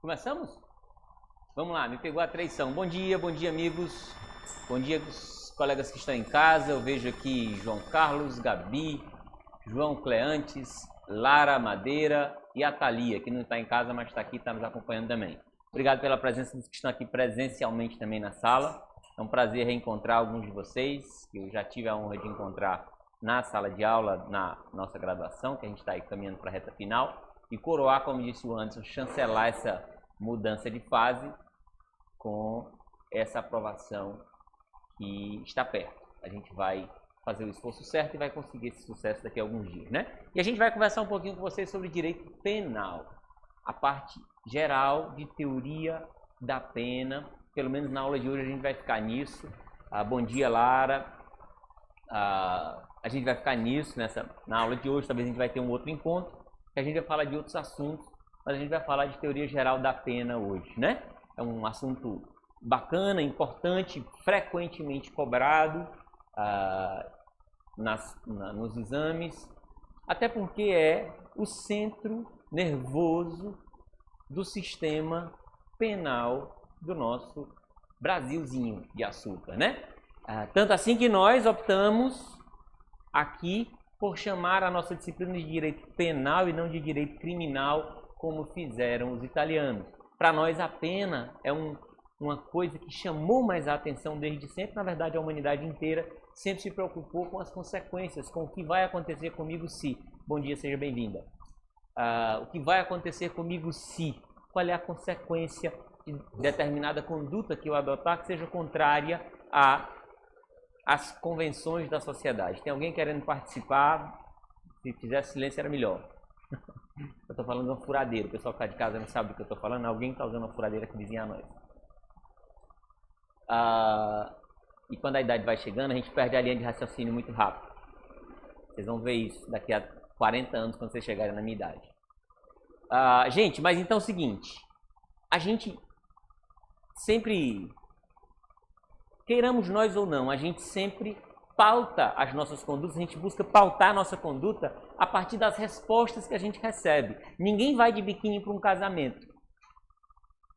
Começamos? Vamos lá, me pegou a traição. Bom dia, amigos. Bom dia, colegas que estão em casa. Eu vejo aqui João Carlos, Gabi, João Cleantes, Lara Madeira e a Thalia, que não está em casa, mas está aqui, está nos acompanhando também. Obrigado pela presença dos que estão aqui presencialmente também na sala. É um prazer reencontrar alguns de vocês, que eu já tive a honra de encontrar na sala de aula, na nossa graduação, que a gente está aí caminhando para a reta final. E coroar, como disse o Anderson, chancelar essa mudança de fase com essa aprovação que está perto. A gente vai fazer o esforço certo e vai conseguir esse sucesso daqui a alguns dias, né? E a gente vai conversar um pouquinho com vocês sobre direito penal, a parte geral de teoria da pena. Pelo menos na aula de hoje a gente vai ficar nisso. Bom dia, Lara. A gente vai ficar nisso na aula de hoje. Talvez a gente vai ter um outro encontro, que a gente vai falar de outros assuntos, mas a gente vai falar de teoria geral da pena hoje, né? É um assunto bacana, importante, frequentemente cobrado nos exames, até porque é o centro nervoso do sistema penal do nosso Brasilzinho de açúcar, né? Tanto assim que nós optamos aqui por chamar a nossa disciplina de direito penal e não de direito criminal, como fizeram os italianos. Para nós, a pena é uma coisa que chamou mais a atenção desde sempre. Na verdade, a humanidade inteira sempre se preocupou com as consequências, com o que vai acontecer comigo se... Bom dia, seja bem-vinda. O que vai acontecer comigo se... Qual é a consequência de determinada conduta que eu adotar que seja contrária às convenções da sociedade. Tem alguém querendo participar? Se fizesse silêncio era melhor. Eu estou falando de uma furadeira. O pessoal que está de casa não sabe do que eu estou falando. Alguém está usando uma furadeira que vizinha a nós. E quando a idade vai chegando, a gente perde a linha de raciocínio muito rápido. Vocês vão ver isso daqui a 40 anos, quando vocês chegarem na minha idade. Gente, mas então é o seguinte. A gente sempre... Queiramos nós ou não, a gente sempre pauta as nossas condutas, a gente busca pautar a nossa conduta a partir das respostas que a gente recebe. Ninguém vai de biquíni para um casamento,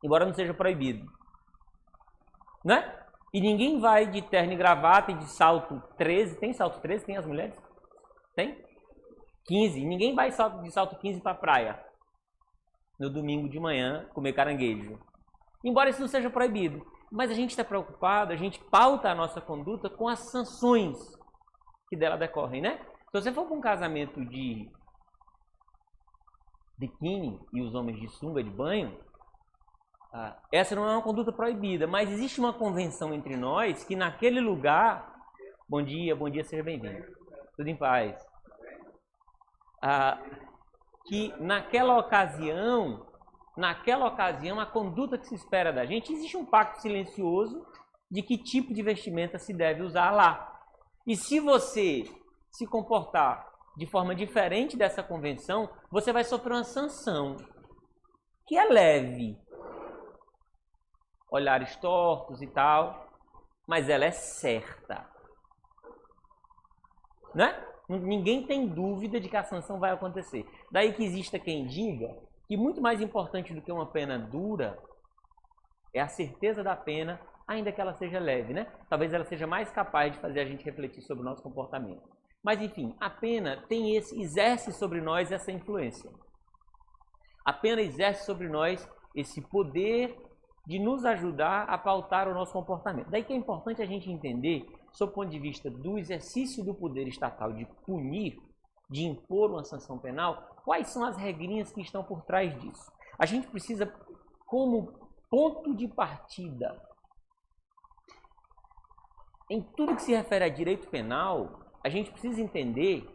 embora não seja proibido, né? E ninguém vai de terno e gravata e de salto 13, tem salto 13? Tem as mulheres? Tem? 15, ninguém vai de salto 15 para a praia, no domingo de manhã, comer caranguejo, embora isso não seja proibido. Mas a gente está preocupado, a gente pauta a nossa conduta com as sanções que dela decorrem, né? Se você for para um casamento de biquíni e os homens de sunga, de banho, essa não é uma conduta proibida, mas existe uma convenção entre nós que naquele lugar... Bom dia, seja bem-vindo. Tudo em paz. Que naquela ocasião, a conduta que se espera da gente, existe um pacto silencioso de que tipo de vestimenta se deve usar lá. E se você se comportar de forma diferente dessa convenção, você vai sofrer uma sanção, que é leve. Olhares tortos e tal, mas ela é certa. Né? Ninguém tem dúvida de que a sanção vai acontecer. Daí que exista quem diga que muito mais importante do que uma pena dura é a certeza da pena, ainda que ela seja leve, né? Talvez ela seja mais capaz de fazer a gente refletir sobre o nosso comportamento. Mas, enfim, a pena exerce sobre nós essa influência. A pena exerce sobre nós esse poder de nos ajudar a pautar o nosso comportamento. Daí que é importante a gente entender, sob o ponto de vista do exercício do poder estatal de punir, de impor uma sanção penal, quais são as regrinhas que estão por trás disso. A gente precisa, como ponto de partida, em tudo que se refere a direito penal, a gente precisa entender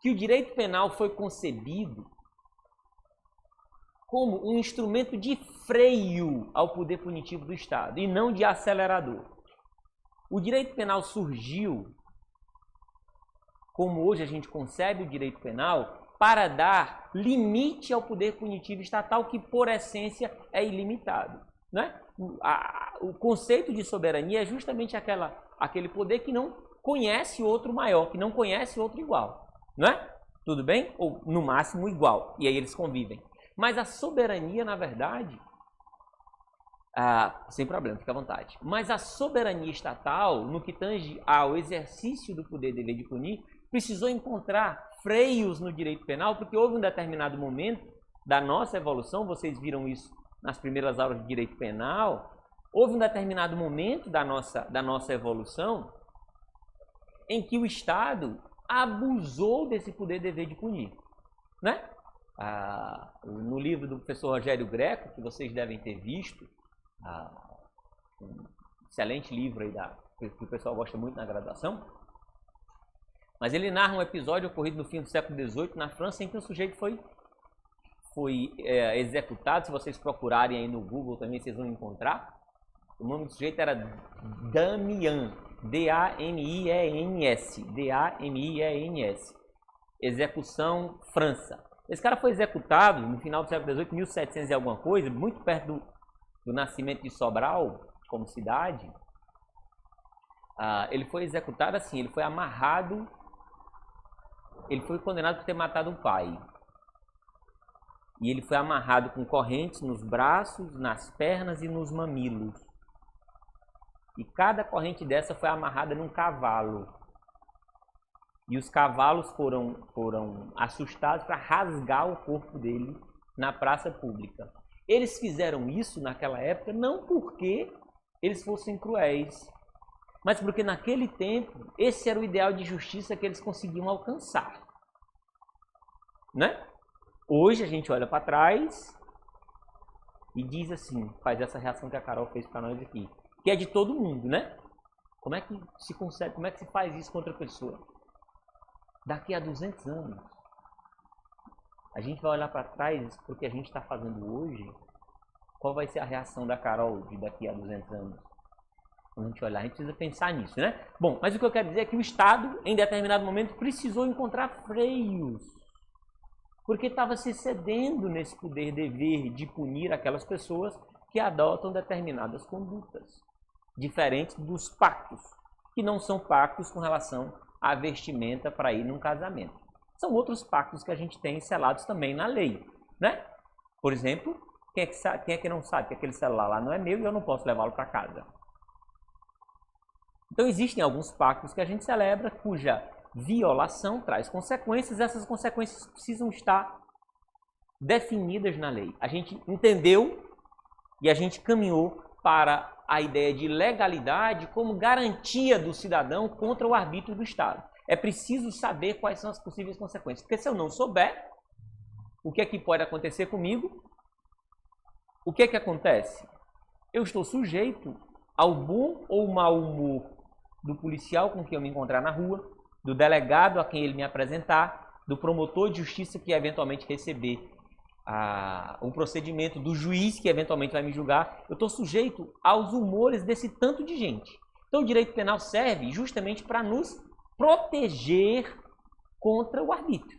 que o direito penal foi concebido como um instrumento de freio ao poder punitivo do Estado e não de acelerador. O direito penal surgiu, como hoje a gente concebe o direito penal, para dar limite ao poder punitivo estatal, que por essência é ilimitado, né? O conceito de soberania é justamente aquele poder que não conhece outro maior, que não conhece outro igual, né? Tudo bem? Ou no máximo igual, e aí eles convivem. Mas a soberania, na verdade, sem problema, fica à vontade. Mas a soberania estatal, no que tange ao exercício do poder dever de punir, precisou encontrar freios no direito penal, porque houve um determinado momento da nossa evolução, vocês viram isso nas primeiras aulas de direito penal, houve um determinado momento da nossa evolução em que o Estado abusou desse poder dever de punir, né? No livro do professor Rogério Greco, que vocês devem ter visto, um excelente livro aí que o pessoal gosta muito na graduação, mas ele narra um episódio ocorrido no fim do século XVIII na França, em que um sujeito foi executado. Se vocês procurarem aí no Google também vocês vão encontrar. O nome do sujeito era Damiens, D-A-M-I-E-N-S, D-A-M-I-E-N-S, execução França. Esse cara foi executado no final do século XVIII, 1700 e alguma coisa, muito perto do nascimento de Sobral, como cidade. Ele foi executado assim, ele foi amarrado, ele foi condenado por ter matado um pai. E ele foi amarrado com correntes nos braços, nas pernas e nos mamilos. E cada corrente dessa foi amarrada num cavalo. E os cavalos foram assustados para rasgar o corpo dele na praça pública. Eles fizeram isso naquela época não porque eles fossem cruéis, mas porque naquele tempo esse era o ideal de justiça que eles conseguiam alcançar, né? Hoje a gente olha para trás e diz assim, faz essa reação que a Carol fez para nós aqui, que é de todo mundo, né? Como é que se consegue, como é que se faz isso com outra pessoa? Daqui a 200 anos, a gente vai olhar para trás porque a gente está fazendo hoje. Qual vai ser a reação da Carol de daqui a 200 anos? Quando a gente olhar, a gente precisa pensar nisso, né? Bom, mas o que eu quero dizer é que o Estado, em determinado momento, precisou encontrar freios, porque estava se excedendo nesse poder dever de punir aquelas pessoas que adotam determinadas condutas, diferentes dos pactos, que não são pactos com relação à vestimenta para ir num casamento. São outros pactos que a gente tem selados também na lei, né? Por exemplo, quem é que não sabe que aquele celular lá não é meu e eu não posso levá-lo para casa? Então existem alguns pactos que a gente celebra cuja violação traz consequências. Essas consequências precisam estar definidas na lei. A gente entendeu e a gente caminhou para a ideia de legalidade como garantia do cidadão contra o arbítrio do Estado. É preciso saber quais são as possíveis consequências, porque se eu não souber o que é que pode acontecer comigo, o que é que acontece? Eu estou sujeito ao bom ou mau humor do policial com quem eu me encontrar na rua, do delegado a quem ele me apresentar, do promotor de justiça que eventualmente receber um procedimento, do juiz que eventualmente vai me julgar. Eu estou sujeito aos humores desse tanto de gente. Então o direito penal serve justamente para nos proteger contra o arbítrio,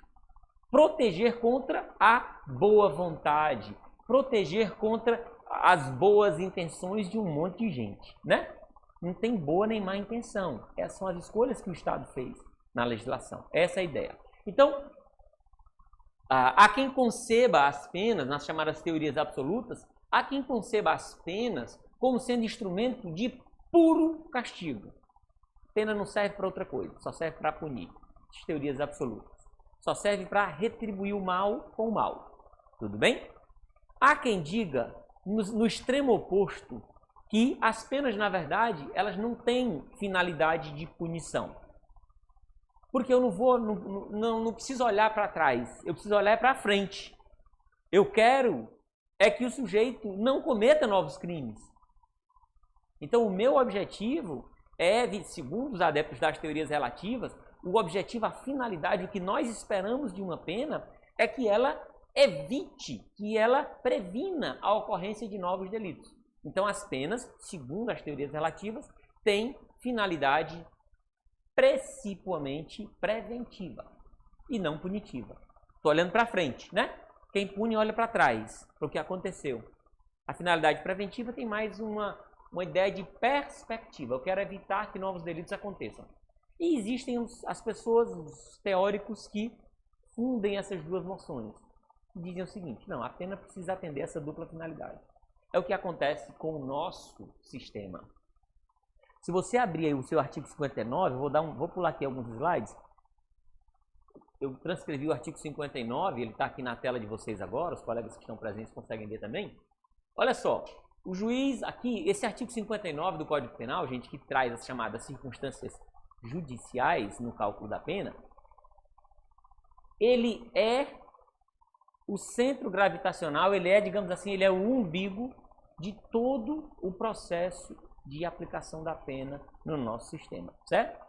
proteger contra a boa vontade, proteger contra as boas intenções de um monte de gente, né? Não tem boa nem má intenção. Essas são as escolhas que o Estado fez na legislação. Essa é a ideia. Então, há quem conceba as penas, nas chamadas teorias absolutas, há quem conceba as penas como sendo instrumento de puro castigo. A pena não serve para outra coisa, só serve para punir. As teorias absolutas. Só serve para retribuir o mal com o mal. Tudo bem? Há quem diga, no extremo oposto, que as penas, na verdade, elas não têm finalidade de punição. Porque eu não preciso olhar para trás, eu preciso olhar para frente. Eu quero é que o sujeito não cometa novos crimes. Então, o meu objetivo é, segundo os adeptos das teorias relativas, o objetivo, a finalidade, o que nós esperamos de uma pena é que ela evite, que ela previna a ocorrência de novos delitos. Então, as penas, segundo as teorias relativas, têm finalidade principalmente preventiva e não punitiva. Estou olhando para frente, né? Quem pune olha para trás, para o que aconteceu. A finalidade preventiva tem mais uma ideia de perspectiva. Eu quero evitar que novos delitos aconteçam. E existem as pessoas, os teóricos que fundem essas duas noções. Dizem o seguinte, não, a pena precisa atender essa dupla finalidade. é o que acontece com o nosso sistema. Se você abrir aí o seu artigo 59, vou pular aqui alguns slides. Eu transcrevi o artigo 59, ele está aqui na tela de vocês agora, os colegas que estão presentes conseguem ver também. Olha só, o juiz aqui, esse artigo 59 do Código Penal, gente, que traz as chamadas circunstâncias judiciais no cálculo da pena, ele é o centro gravitacional, ele é, digamos assim, ele é o umbigo de todo o processo de aplicação da pena no nosso sistema, certo?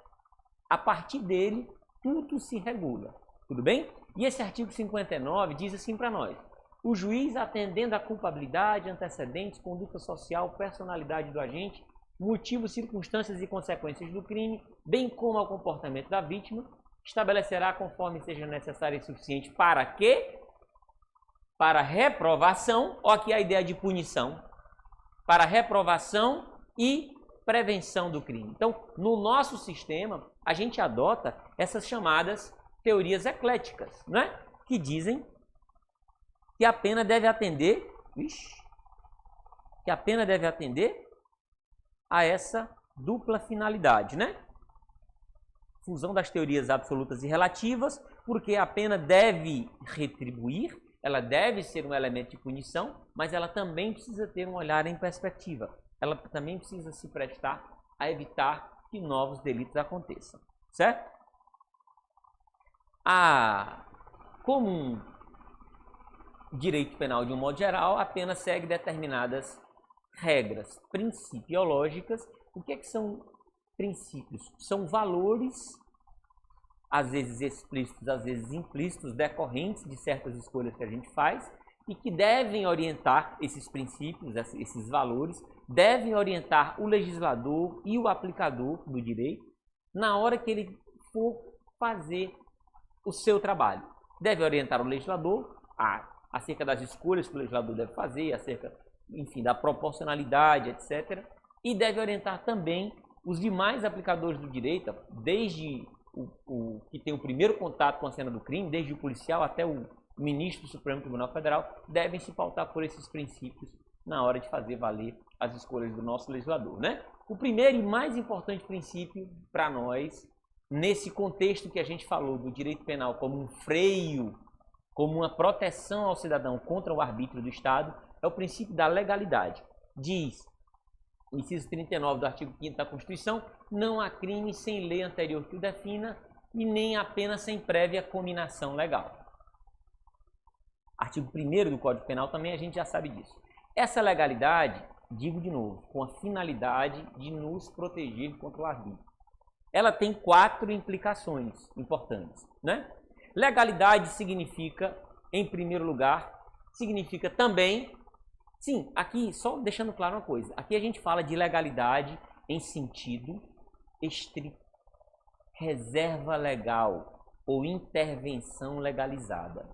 A partir dele, tudo se regula, tudo bem? E esse artigo 59 diz assim para nós: o juiz, atendendo à culpabilidade, antecedentes, conduta social, personalidade do agente, motivos, circunstâncias e consequências do crime, bem como ao comportamento da vítima, estabelecerá, conforme seja necessário e suficiente, para quê? Para reprovação, ó aqui a ideia de punição, para reprovação e prevenção do crime. Então, no nosso sistema, a gente adota essas chamadas teorias ecléticas, né? Que dizem que a pena deve atender, a essa dupla finalidade, né? Fusão das teorias absolutas e relativas, porque a pena deve retribuir, ela deve ser um elemento de punição, mas ela também precisa ter um olhar em perspectiva. Ela também precisa se prestar a evitar que novos delitos aconteçam, certo? Como um direito penal de um modo geral, a pena segue determinadas regras principiológicas. O que são princípios? São valores, às vezes explícitos, às vezes implícitos, decorrentes de certas escolhas que a gente faz e que devem orientar esses princípios, esses valores, devem orientar o legislador e o aplicador do direito na hora que ele for fazer o seu trabalho. Deve orientar o legislador acerca das escolhas que o legislador deve fazer, acerca, enfim, da proporcionalidade, etc. E deve orientar também os demais aplicadores do direito, desde o que tem o primeiro contato com a cena do crime, desde o policial até o ministro do Supremo Tribunal Federal, devem se pautar por esses princípios na hora de fazer valer as escolhas do nosso legislador, né? O primeiro e mais importante princípio para nós, nesse contexto que a gente falou do direito penal como um freio, como uma proteção ao cidadão contra o arbítrio do Estado, é o princípio da legalidade. Diz, inciso 39 do artigo 5º da Constituição, não há crime sem lei anterior que o defina e nem a pena sem prévia cominação legal. Artigo 1º do Código Penal também a gente já sabe disso. Essa legalidade, digo de novo, com a finalidade de nos proteger contra o arbítrio. Ela tem 4 implicações importantes, né? Legalidade significa, em primeiro lugar, significa também, sim, aqui só deixando claro uma coisa, aqui a gente fala de legalidade em sentido estrito, reserva legal ou intervenção legalizada.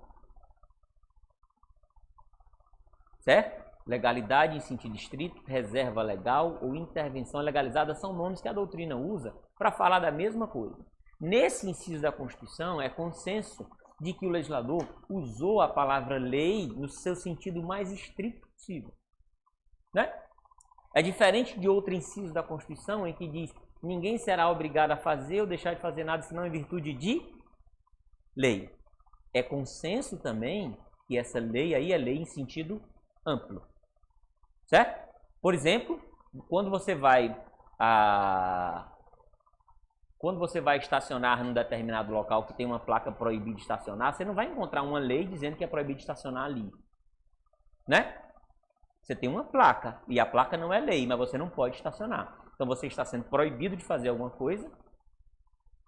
Certo? Legalidade em sentido estrito, reserva legal ou intervenção legalizada são nomes que a doutrina usa para falar da mesma coisa. Nesse inciso da Constituição, é consenso de que o legislador usou a palavra lei no seu sentido mais estrito possível, né? É diferente de outro inciso da Constituição em que diz ninguém será obrigado a fazer ou deixar de fazer nada senão em virtude de lei. É consenso também que essa lei aí é lei em sentido amplo, certo? Por exemplo, quando você vai estacionar num determinado local que tem uma placa proibida de estacionar, você não vai encontrar uma lei dizendo que é proibido de estacionar ali, né? Você tem uma placa e a placa não é lei, mas você não pode estacionar. Então você está sendo proibido de fazer alguma coisa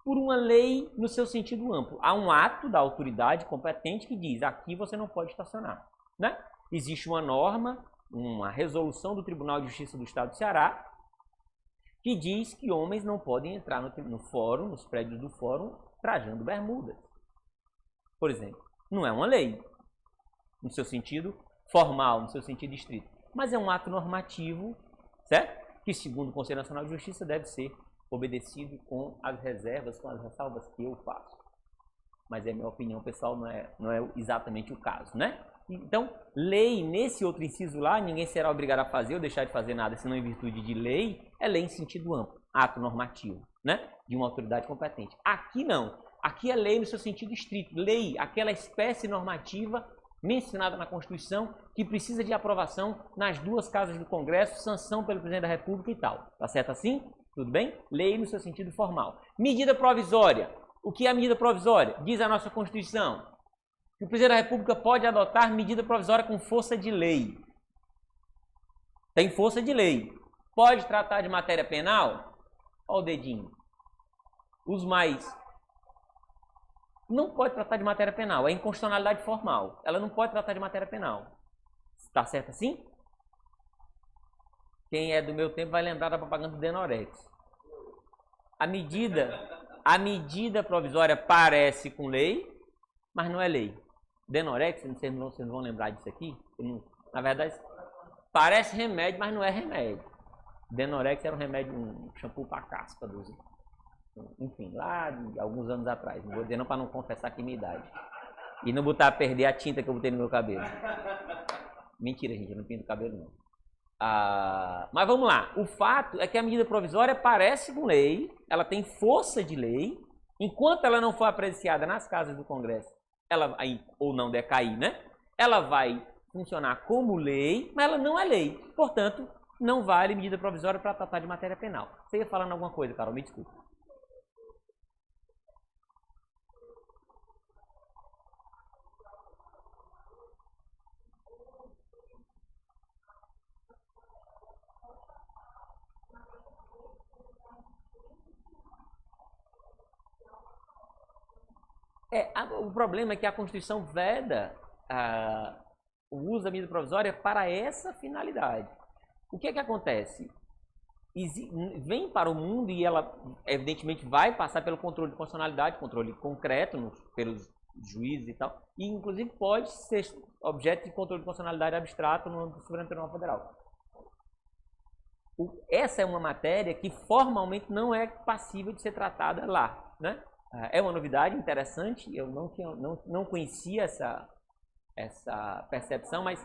por uma lei no seu sentido amplo. Há um ato da autoridade competente que diz aqui você não pode estacionar, né? Existe uma norma, uma resolução do Tribunal de Justiça do Estado do Ceará, que diz que homens não podem entrar no fórum, nos prédios do fórum, trajando bermudas. Por exemplo, não é uma lei, no seu sentido formal, no seu sentido estrito, mas é um ato normativo, certo? Que, segundo o Conselho Nacional de Justiça, deve ser obedecido com as reservas, com as ressalvas que eu faço. Mas é minha opinião pessoal, não é exatamente o caso, né? Então, lei, nesse outro inciso lá, ninguém será obrigado a fazer ou deixar de fazer nada, senão em virtude de lei, é lei em sentido amplo, ato normativo, né? De uma autoridade competente. Aqui não. Aqui é lei no seu sentido estrito. Lei, aquela espécie normativa mencionada na Constituição que precisa de aprovação nas duas casas do Congresso, sanção pelo Presidente da República e tal. Tá certo assim? Tudo bem? Lei no seu sentido formal. Medida provisória. O que é a medida provisória? Diz a nossa Constituição que o Presidente da República pode adotar medida provisória com força de lei. Tem força de lei. Pode tratar de matéria penal? Olha o dedinho. Os mais. Não pode tratar de matéria penal. É inconstitucionalidade formal. Ela não pode tratar de matéria penal. Está certo assim? Quem é do meu tempo vai lembrar da propaganda do Denorex. A medida provisória parece com lei, mas não é lei. Denorex, vocês não vão lembrar disso aqui. Na verdade, parece remédio, mas não é remédio. Denorex era um remédio, um shampoo para caspa, enfim, lá de alguns anos atrás. Não vou dizer não para não confessar aqui minha idade. E não botar a perder a tinta que eu botei no meu cabelo. Mentira, gente, eu não pinto o cabelo não. Mas vamos lá. O fato é que a medida provisória parece com lei, ela tem força de lei, enquanto ela não for apreciada nas casas do Congresso, ela aí, ou não decair, né? Ela vai funcionar como lei, mas ela não é lei. Portanto, não vale medida provisória para tratar de matéria penal. Você ia falando alguma coisa, Carol? Me desculpa. O problema é que a Constituição veda o uso da medida provisória para essa finalidade. O que é que acontece? Vem para o mundo e ela, evidentemente, vai passar pelo controle de constitucionalidade, controle concreto pelos juízes e tal, e inclusive pode ser objeto de controle de constitucionalidade abstrato no âmbito do Supremo Tribunal Federal. Essa é uma matéria que formalmente não é passível de ser tratada lá, né? É uma novidade interessante, eu não conhecia essa percepção, mas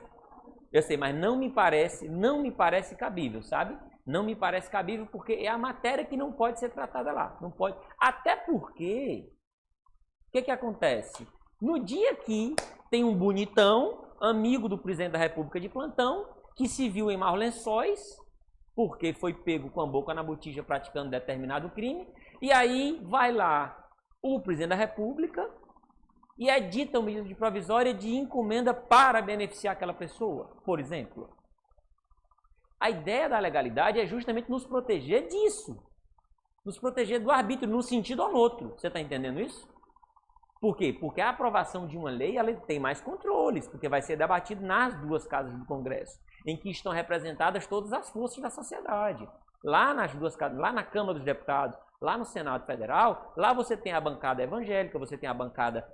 eu sei, mas não me parece cabível, sabe? Não me parece cabível porque é a matéria que não pode ser tratada lá, não pode. Até porque, o que acontece? No dia que tem um bonitão, amigo do Presidente da República de plantão, que se viu em maus lençóis, porque foi pego com a boca na botija praticando determinado crime, e aí vai lá o Presidente da República e edita uma medida de provisória de encomenda para beneficiar aquela pessoa, por exemplo. A ideia da legalidade é justamente nos proteger disso. Nos proteger do arbítrio, num sentido ou no outro. Você está entendendo isso? Por quê? Porque a aprovação de uma lei ela tem mais controles, porque vai ser debatido nas duas casas do Congresso, em que estão representadas todas as forças da sociedade. Lá nas duas casas, lá na Câmara dos Deputados, lá no Senado Federal, lá você tem a bancada evangélica, você tem a bancada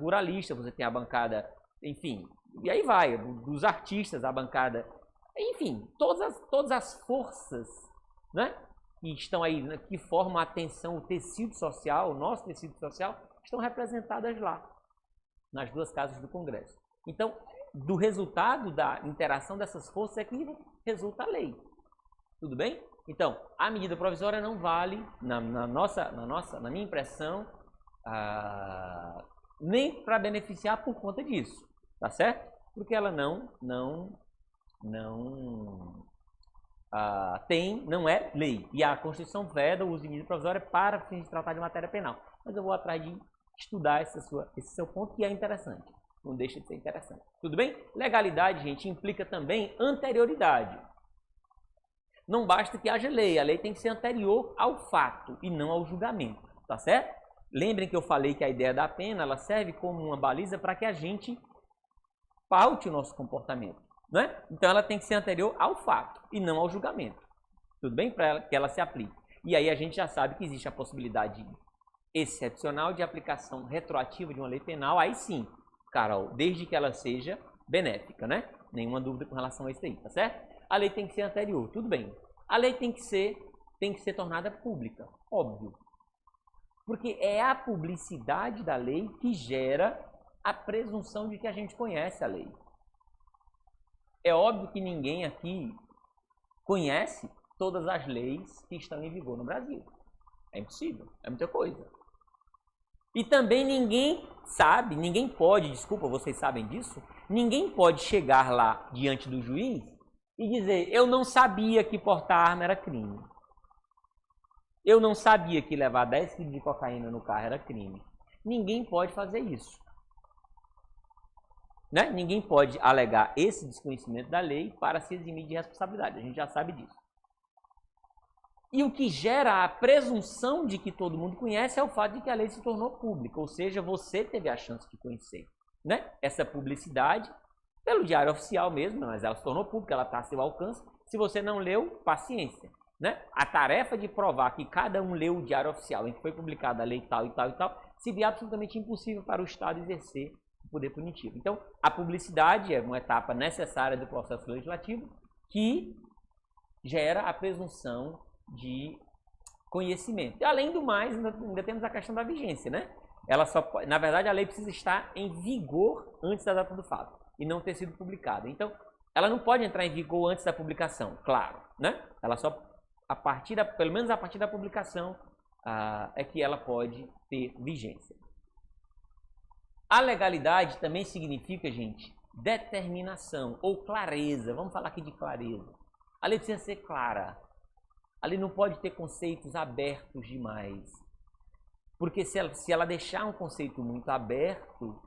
ruralista, você tem a bancada, enfim, e aí vai, dos artistas, a bancada, enfim, todas as forças, né, que estão aí, né, que formam a tensão, o tecido social, o nosso tecido social, estão representadas lá, nas duas casas do Congresso. Então, do resultado da interação dessas forças é que resulta a lei. Tudo bem? Então, a medida provisória não vale, na minha impressão, nem para beneficiar por conta disso, tá certo? Porque ela não é lei. E a Constituição veda o uso de medida provisória para fins de tratar de matéria penal. Mas eu vou atrás de estudar esse seu ponto, que é interessante. Não deixa de ser interessante. Tudo bem? Legalidade, gente, implica também anterioridade. Não basta que haja lei, a lei tem que ser anterior ao fato e não ao julgamento, tá certo? Lembrem que eu falei que a ideia da pena ela serve como uma baliza para que a gente paute o nosso comportamento, né? Então ela tem que ser anterior ao fato e não ao julgamento, tudo bem? Para que ela se aplique. E aí a gente já sabe que existe a possibilidade excepcional de aplicação retroativa de uma lei penal, aí sim, Carol, desde que ela seja benéfica, né? Nenhuma dúvida com relação a isso aí, tá certo? A lei tem que ser anterior, tudo bem. A lei tem que ser tornada pública, óbvio. Porque é a publicidade da lei que gera a presunção de que a gente conhece a lei. É óbvio que ninguém aqui conhece todas as leis que estão em vigor no Brasil. É impossível, é muita coisa. E também ninguém sabe, ninguém pode, desculpa, vocês sabem disso, ninguém pode chegar lá diante do juiz e dizer, eu não sabia que portar arma era crime. Eu não sabia que levar 10 quilos de cocaína no carro era crime. Ninguém pode fazer isso. Né? Ninguém pode alegar esse desconhecimento da lei para se eximir de responsabilidade. A gente já sabe disso. E o que gera a presunção de que todo mundo conhece é o fato de que a lei se tornou pública. Ou seja, você teve a chance de conhecer. Né? Essa publicidade, pelo Diário Oficial mesmo, mas ela se tornou pública, ela está a seu alcance. Se você não leu, paciência. Né? A tarefa de provar que cada um leu o Diário Oficial em que foi publicada a lei tal e tal e tal, seria absolutamente impossível para o Estado exercer o poder punitivo. Então, a publicidade é uma etapa necessária do processo legislativo que gera a presunção de conhecimento. E, além do mais, ainda temos a questão da vigência, né? Ela só, na verdade, a lei precisa estar em vigor antes da data do fato e não ter sido publicada. Então, ela não pode entrar em vigor antes da publicação, claro, né? Ela só pelo menos a partir da publicação, é que ela pode ter vigência. A legalidade também significa, gente, determinação ou clareza. Vamos falar aqui de clareza. A lei precisa ser clara. A lei não pode ter conceitos abertos demais. Porque se ela deixar um conceito muito aberto,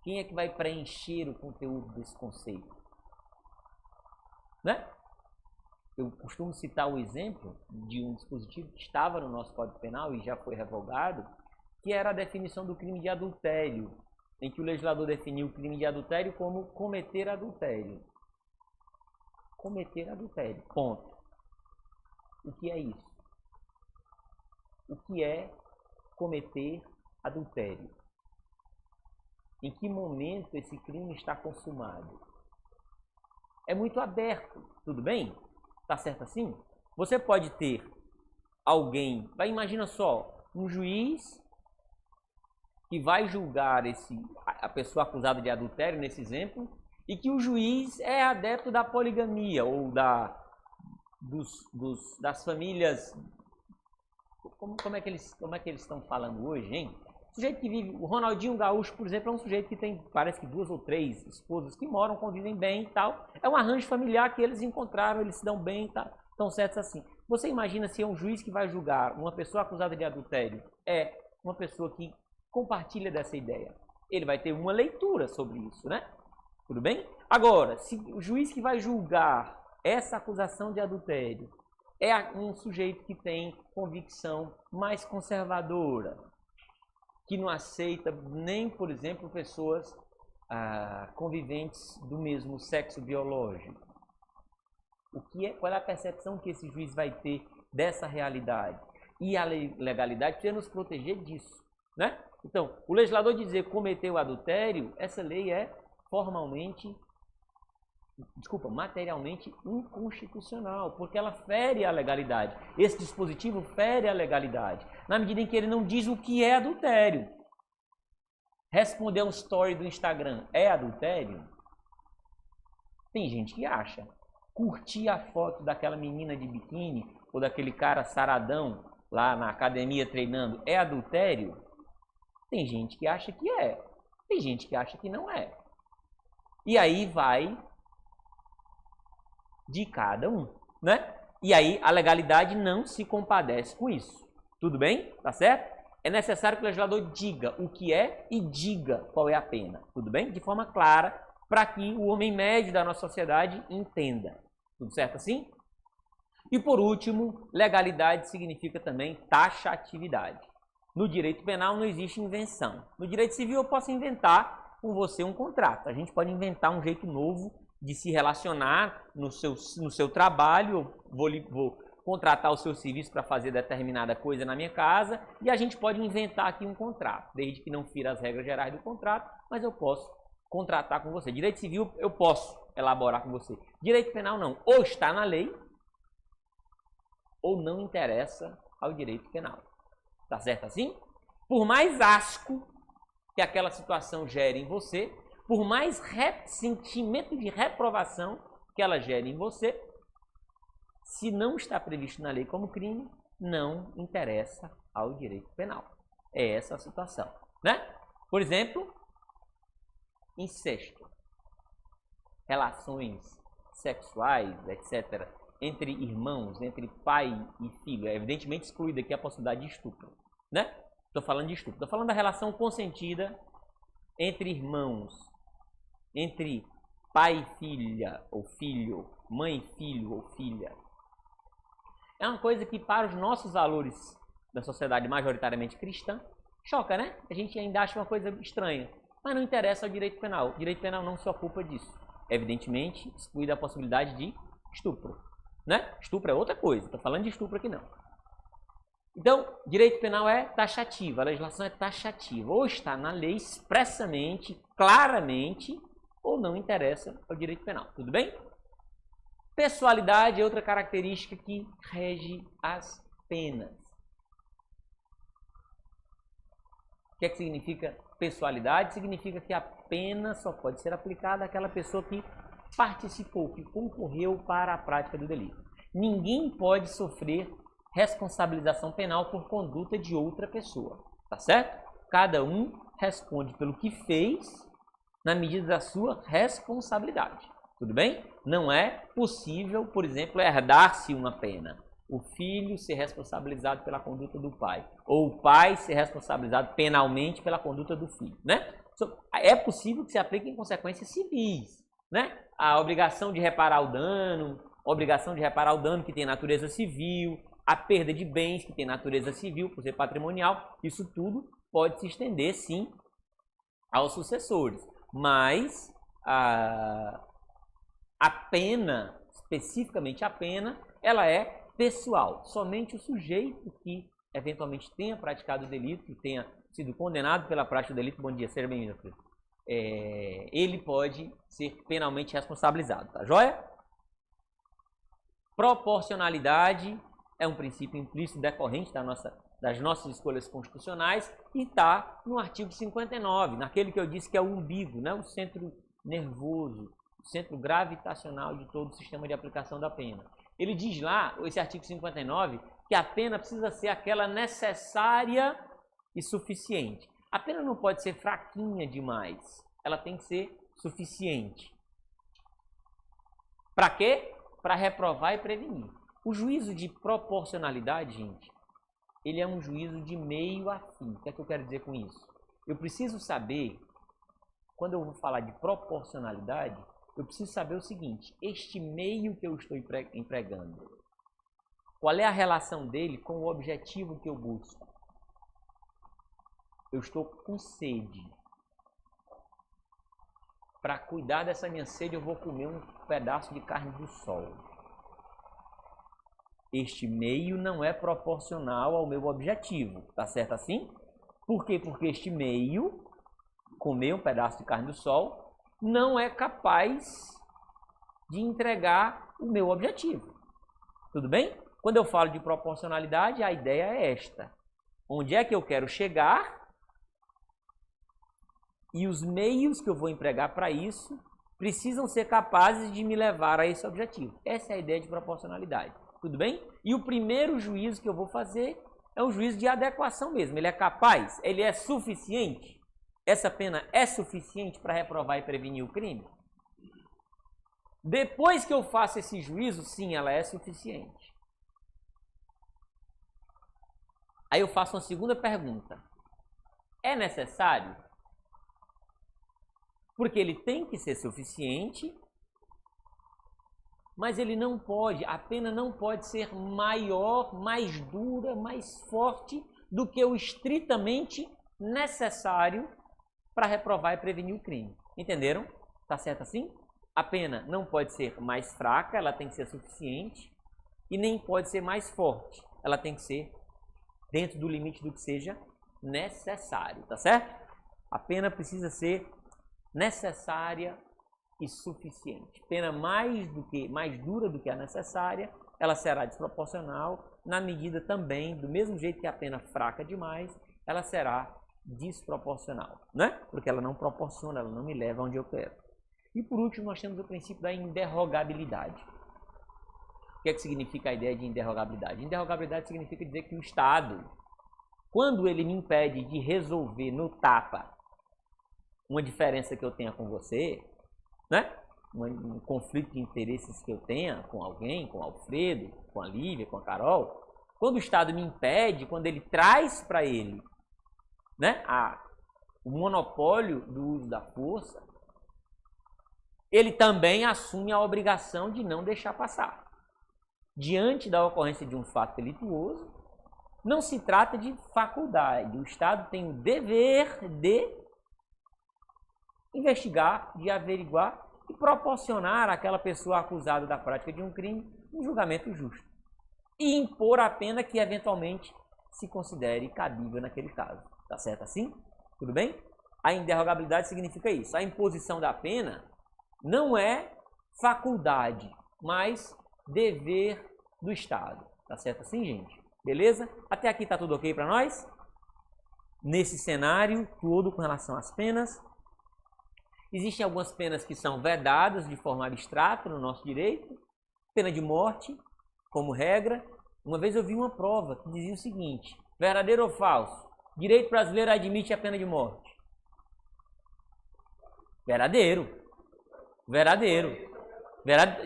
quem é que vai preencher o conteúdo desse conceito? Né? Eu costumo citar o exemplo de um dispositivo que estava no nosso Código Penal e já foi revogado, que era a definição do crime de adultério, em que o legislador definiu o crime de adultério como cometer adultério. Cometer adultério, ponto. O que é isso? O que é cometer adultério? Em que momento esse crime está consumado? É muito aberto, tudo bem? Tá certo assim? Você pode ter alguém, imagina só, um juiz que vai julgar a pessoa acusada de adultério, nesse exemplo, e que o juiz é adepto da poligamia ou das famílias. Como é que eles estão falando hoje, hein? O sujeito que vive, o Ronaldinho Gaúcho, por exemplo, é um sujeito que tem, parece que 2 ou 3 esposas que moram, convivem bem e tal. É um arranjo familiar que eles encontraram, eles se dão bem e tal, estão certos assim. Você imagina se é um juiz que vai julgar uma pessoa acusada de adultério, é uma pessoa que compartilha dessa ideia. Ele vai ter uma leitura sobre isso, né? Tudo bem? Agora, se o juiz que vai julgar essa acusação de adultério é um sujeito que tem convicção mais conservadora, que não aceita nem, por exemplo, pessoas conviventes do mesmo sexo biológico. Qual é a percepção que esse juiz vai ter dessa realidade? E a legalidade precisa nos proteger disso, né? Então, o legislador dizer cometeu adultério, essa lei é materialmente inconstitucional, porque ela fere a legalidade. Esse dispositivo fere a legalidade, na medida em que ele não diz o que é adultério. Responder um story do Instagram é adultério? Tem gente que acha. Curtir a foto daquela menina de biquíni ou daquele cara saradão lá na academia treinando é adultério? Tem gente que acha que é. Tem gente que acha que não é. E aí vai de cada um, né? E aí a legalidade não se compadece com isso. Tudo bem? Tá certo? É necessário que o legislador diga o que é e diga qual é a pena. Tudo bem? De forma clara, para que o homem médio da nossa sociedade entenda. Tudo certo assim? E por último, legalidade significa também taxatividade. No direito penal não existe invenção. No direito civil eu posso inventar com você um contrato. A gente pode inventar um jeito novo de se relacionar no seu trabalho. Vou contratar o seu serviço para fazer determinada coisa na minha casa e a gente pode inventar aqui um contrato, desde que não fira as regras gerais do contrato, mas eu posso contratar com você. Direito civil eu posso elaborar com você. Direito penal não. Ou está na lei ou não interessa ao direito penal. Tá certo assim? Por mais asco que aquela situação gere em você, por mais sentimento de reprovação que ela gere em você, se não está previsto na lei como crime, não interessa ao direito penal. É essa a situação, né? Por exemplo, incesto, relações sexuais, etc., entre irmãos, entre pai e filho. É evidentemente excluída aqui a possibilidade de estupro, né? Estou falando de estupro. Estou falando da relação consentida entre irmãos, entre pai e filha, ou filho, mãe e filho, ou filha. É uma coisa que, para os nossos valores da sociedade majoritariamente cristã, choca, né? A gente ainda acha uma coisa estranha. Mas não interessa ao direito penal. O direito penal não se ocupa disso. Evidentemente, excluída a possibilidade de estupro, né? Estupro é outra coisa. Estou falando de estupro aqui não. Então, direito penal é taxativo. A legislação é taxativa. Ou está na lei expressamente, claramente, ou não interessa ao direito penal. Tudo bem? Pessoalidade é outra característica que rege as penas. O que é que significa pessoalidade? Significa que a pena só pode ser aplicada àquela pessoa que participou, que concorreu para a prática do delito. Ninguém pode sofrer responsabilização penal por conduta de outra pessoa, tá certo? Cada um responde pelo que fez na medida da sua responsabilidade. Tudo bem? Não é possível, por exemplo, herdar-se uma pena. O filho ser responsabilizado pela conduta do pai, ou o pai ser responsabilizado penalmente pela conduta do filho, né? É possível que se apliquem consequências civis, né? A obrigação de reparar o dano, que tem natureza civil, a perda de bens que tem natureza civil, por ser patrimonial, isso tudo pode se estender, sim, aos sucessores. Mas a pena, especificamente a pena, ela é pessoal. Somente o sujeito que eventualmente tenha praticado o delito, que tenha sido condenado pela prática do delito, bom dia, seja bem-vindo, filho. Ele pode ser penalmente responsabilizado, tá joia? Proporcionalidade é um princípio implícito decorrente das nossas escolhas constitucionais e está no artigo 59, naquele que eu disse que é o umbigo, né? O centro nervoso, o centro gravitacional de todo o sistema de aplicação da pena. Ele diz lá, esse artigo 59, que a pena precisa ser aquela necessária e suficiente. A pena não pode ser fraquinha demais, ela tem que ser suficiente. Para quê? Para reprovar e prevenir. O juízo de proporcionalidade, gente, ele é um juízo de meio a fim. O que é que eu quero dizer com isso? Eu preciso saber, quando eu vou falar de proporcionalidade, eu preciso saber o seguinte: este meio que eu estou empregando, qual é a relação dele com o objetivo que eu busco? Eu estou com sede. Para cuidar dessa minha sede, eu vou comer um pedaço de carne do sol. Este meio não é proporcional ao meu objetivo, tá certo assim? Por quê? Porque este meio, comer um pedaço de carne do sol, não é capaz de entregar o meu objetivo. Tudo bem? Quando eu falo de proporcionalidade, a ideia é esta. Onde é que eu quero chegar e os meios que eu vou empregar para isso precisam ser capazes de me levar a esse objetivo. Essa é a ideia de proporcionalidade. Tudo bem? E o primeiro juízo que eu vou fazer é um juízo de adequação mesmo. Ele é capaz? Ele é suficiente? Essa pena é suficiente para reprovar e prevenir o crime? Depois que eu faço esse juízo, sim, ela é suficiente. Aí eu faço uma segunda pergunta. É necessário? Porque ele tem que ser suficiente, mas ele não pode, a pena não pode ser maior, mais dura, mais forte do que o estritamente necessário para reprovar e prevenir o crime. Entenderam? Tá certo assim? A pena não pode ser mais fraca, ela tem que ser suficiente, e nem pode ser mais forte, ela tem que ser dentro do limite do que seja necessário, tá certo? A pena precisa ser necessária e suficiente. Pena mais dura do que a necessária, ela será desproporcional, na medida também, do mesmo jeito que a pena fraca demais, ela será desproporcional, né? Porque ela não proporciona, ela não me leva onde eu quero. E por último, nós temos o princípio da inderrogabilidade. O que é que significa a ideia de inderrogabilidade? Inderrogabilidade significa dizer que o Estado, quando ele me impede de resolver no tapa uma diferença que eu tenha com você, né? Um conflito de interesses que eu tenha com alguém, com o Alfredo, com a Lívia, com a Carol, quando o Estado me impede, quando ele traz para ele, né, o monopólio do uso da força, ele também assume a obrigação de não deixar passar. Diante da ocorrência de um fato delituoso, não se trata de faculdade. O Estado tem o dever de investigar, de averiguar e proporcionar àquela pessoa acusada da prática de um crime um julgamento justo. E impor a pena que eventualmente se considere cabível naquele caso. Tá certo assim? Tudo bem? A inderrogabilidade significa isso. A imposição da pena não é faculdade, mas dever do Estado. Tá certo assim, gente? Beleza? Até aqui tá tudo ok para nós? Nesse cenário todo com relação às penas, existem algumas penas que são vedadas de forma abstrata no nosso direito. Pena de morte, como regra. Uma vez eu vi uma prova que dizia o seguinte: verdadeiro ou falso? Direito brasileiro admite a pena de morte. Verdadeiro. Verdadeiro.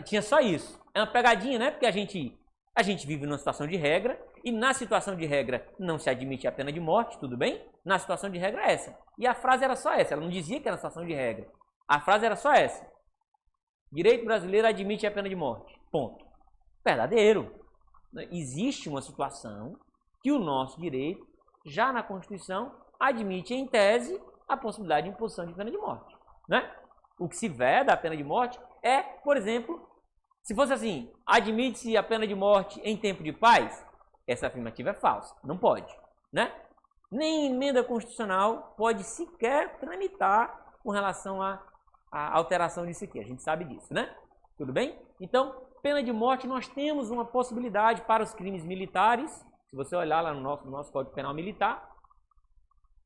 Tinha só isso. É uma pegadinha, né? Porque a gente vive numa situação de regra, e na situação de regra não se admite a pena de morte, tudo bem? Na situação de regra é essa. E a frase era só essa, ela não dizia que era situação de regra. A frase era só essa. Direito brasileiro admite a pena de morte. Ponto. Verdadeiro. Existe uma situação que o nosso direito, já na Constituição, admite em tese a possibilidade de imposição de pena de morte, né? O que se veda a pena de morte é, por exemplo, se fosse assim, admite-se a pena de morte em tempo de paz, essa afirmativa é falsa, não pode, né? Nem emenda constitucional pode sequer tramitar com relação à alteração disso aqui, a gente sabe disso, né? Tudo bem? Então, pena de morte, nós temos uma possibilidade para os crimes militares. Se você olhar lá no nosso Código Penal Militar,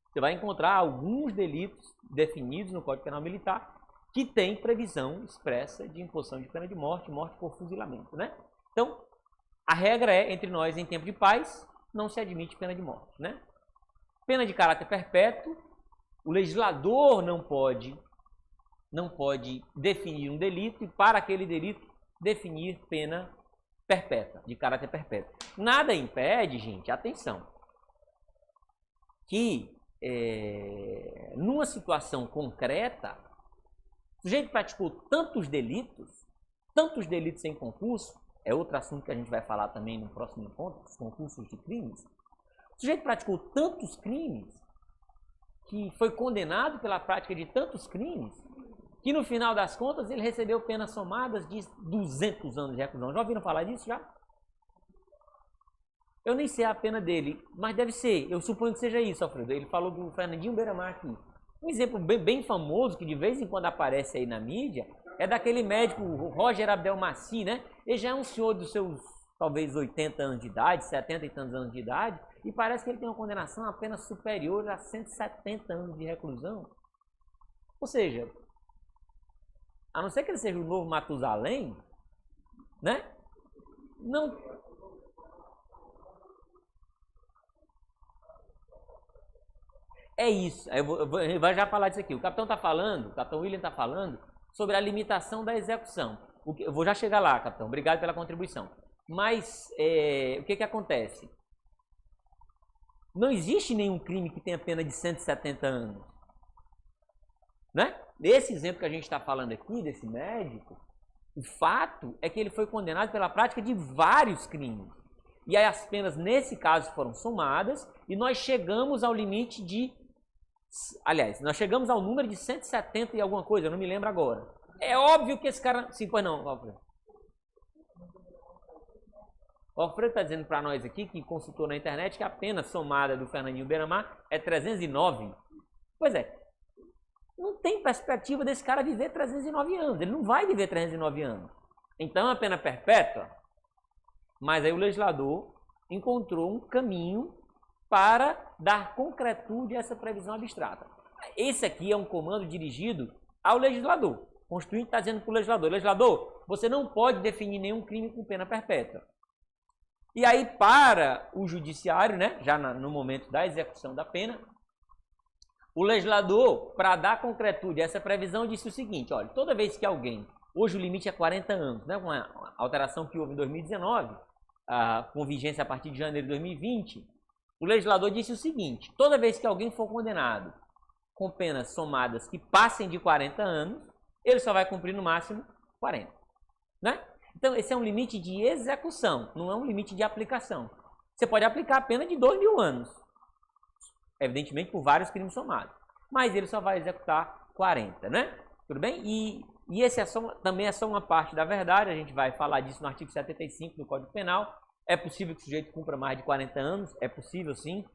você vai encontrar alguns delitos definidos no Código Penal Militar que tem previsão expressa de imposição de pena de morte, morte por fuzilamento, né? Então, a regra é, entre nós, em tempo de paz, não se admite pena de morte, né? Pena de caráter perpétuo, o legislador não pode definir um delito e, para aquele delito, definir pena perpétua, de caráter perpétuo. Nada impede, gente, atenção, que numa situação concreta, o sujeito praticou tantos delitos em concurso, é outro assunto que a gente vai falar também no próximo encontro, os concursos de crimes. O sujeito praticou tantos crimes, que foi condenado pela prática de tantos crimes, que no final das contas ele recebeu penas somadas de 200 anos de reclusão. Já ouviram falar disso já? Eu nem sei a pena dele, mas deve ser. Eu suponho que seja isso, Alfredo. Ele falou do Fernandinho Beiramar aqui. Um exemplo bem famoso, que de vez em quando aparece aí na mídia, é daquele médico Roger Abdelmaci, né? Ele já é um senhor dos seus, talvez, 80 anos de idade, 70 e tantos anos de idade, e parece que ele tem uma condenação apenas superior a 170 anos de reclusão. Ou seja, a não ser que ele seja o novo Matusalém, né? Não. É isso. Eu vou já falar disso aqui. O capitão William está falando sobre a limitação da execução. Eu vou já chegar lá, capitão. Obrigado pela contribuição. Mas o que acontece? Não existe nenhum crime que tenha pena de 170 anos. Né? Nesse exemplo que a gente está falando aqui, desse médico, o fato é que ele foi condenado pela prática de vários crimes. E aí as penas, nesse caso, foram somadas e nós chegamos ao limite de... Aliás, nós chegamos ao número de 170 e alguma coisa, eu não me lembro agora. É óbvio que esse cara... Sim, pois não, Alfredo. O Alfredo está dizendo para nós aqui, que consultou na internet, que a pena somada do Fernandinho Beiramar é 309. Pois é. Não tem perspectiva desse cara viver 309 anos. Ele não vai viver 309 anos. Então, a pena perpétua. Mas aí o legislador encontrou um caminho para dar concretude a essa previsão abstrata. Esse aqui é um comando dirigido ao legislador. O Constituinte está dizendo para o legislador, você não pode definir nenhum crime com pena perpétua. E aí, para o judiciário, né, já no momento da execução da pena, o legislador, para dar concretude a essa previsão, disse o seguinte, olha, toda vez que alguém, hoje o limite é 40 anos, né, com a alteração que houve em 2019, com vigência a partir de janeiro de 2020, o legislador disse o seguinte, toda vez que alguém for condenado com penas somadas que passem de 40 anos, ele só vai cumprir no máximo 40, né? Então, esse é um limite de execução, não é um limite de aplicação. Você pode aplicar a pena de 2.000 anos, evidentemente por vários crimes somados, mas ele só vai executar 40, né? Tudo bem? E esse também é só uma parte da verdade, a gente vai falar disso no artigo 75 do Código Penal. É possível que o sujeito cumpra mais de 40 anos, é possível sim.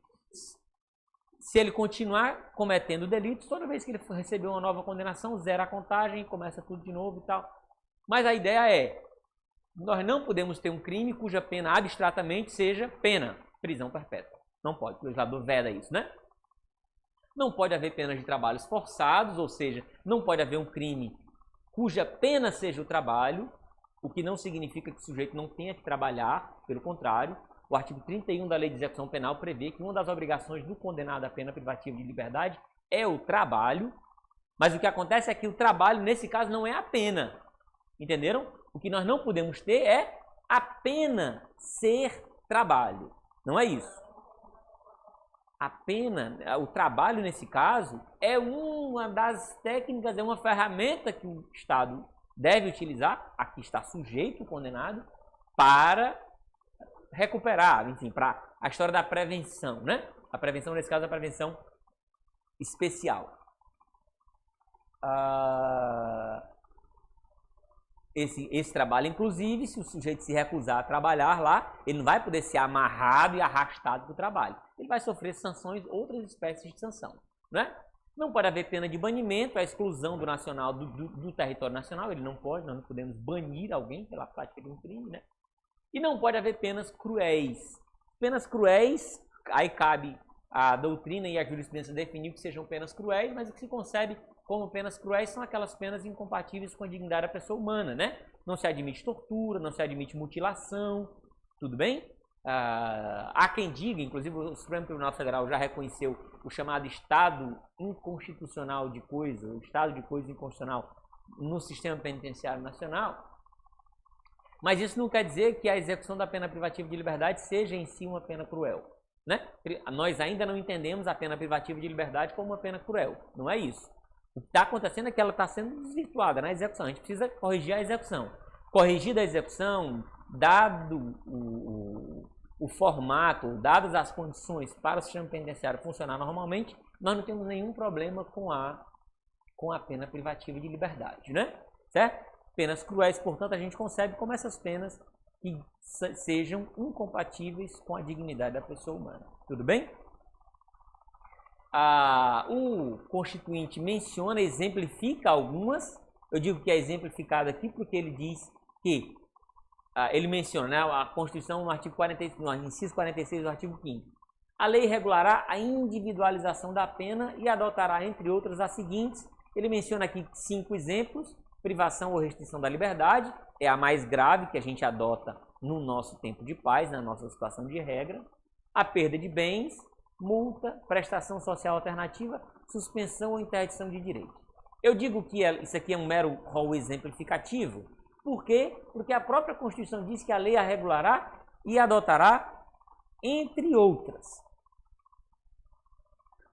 Se ele continuar cometendo delitos, toda vez que ele for receber uma nova condenação, zera a contagem, começa tudo de novo e tal. Mas a ideia é, nós não podemos ter um crime cuja pena abstratamente seja pena, prisão perpétua. Não pode, o legislador veda isso, né? Não pode haver penas de trabalhos forçados, ou seja, não pode haver um crime cuja pena seja o trabalho, o que não significa que o sujeito não tenha que trabalhar, pelo contrário. O artigo 31 da Lei de Execução Penal prevê que uma das obrigações do condenado à pena privativa de liberdade é o trabalho, mas o que acontece é que o trabalho, nesse caso, não é a pena. Entenderam? O que nós não podemos ter é a pena ser trabalho. Não é isso. A pena, o trabalho, nesse caso, é uma das técnicas, é uma ferramenta que o Estado deve utilizar, a que está sujeito o condenado, para recuperar, enfim, para a história da prevenção, né? A prevenção, nesse caso, é a prevenção especial. Esse trabalho, inclusive, se o sujeito se recusar a trabalhar lá, ele não vai poder ser amarrado e arrastado para o trabalho. Ele vai sofrer sanções, outras espécies de sanção, né? Não pode haver pena de banimento, a exclusão do nacional do território nacional, ele não pode, nós não podemos banir alguém pela prática de um crime, né? E não pode haver penas cruéis. Penas cruéis, aí cabe a doutrina e a jurisprudência definir que sejam penas cruéis, mas o que se concebe como penas cruéis são aquelas penas incompatíveis com a dignidade da pessoa humana, né? Não se admite tortura, não se admite mutilação, tudo bem? Há quem diga, inclusive o Supremo Tribunal Federal já reconheceu o chamado estado inconstitucional de coisa, o estado de coisa inconstitucional no sistema penitenciário nacional, mas isso não quer dizer que a execução da pena privativa de liberdade seja em si uma pena cruel, né? Nós ainda não entendemos a pena privativa de liberdade como uma pena cruel, não é isso. O que está acontecendo é que ela está sendo desvirtuada na execução, a gente precisa corrigir a execução. Corrigida a execução, dado o formato, dadas as condições para o sistema penitenciário funcionar normalmente, nós não temos nenhum problema com a pena privativa de liberdade, né? Certo? Penas cruéis, portanto, a gente concebe como essas penas que sejam incompatíveis com a dignidade da pessoa humana. Tudo bem? O Constituinte menciona, exemplifica algumas. Eu digo que é exemplificado aqui porque ele diz que ele menciona, né, a Constituição no artigo 46, no inciso 46 do artigo 5º. A lei regulará a individualização da pena e adotará, entre outras, as seguintes. Ele menciona aqui 5 exemplos. Privação ou restrição da liberdade é a mais grave que a gente adota no nosso tempo de paz, na nossa situação de regra. A perda de bens, multa, prestação social alternativa, suspensão ou interdição de direito. Eu digo que isso aqui é um mero rol exemplificativo. Por quê? Porque a própria Constituição diz que a lei a regulará e adotará, entre outras.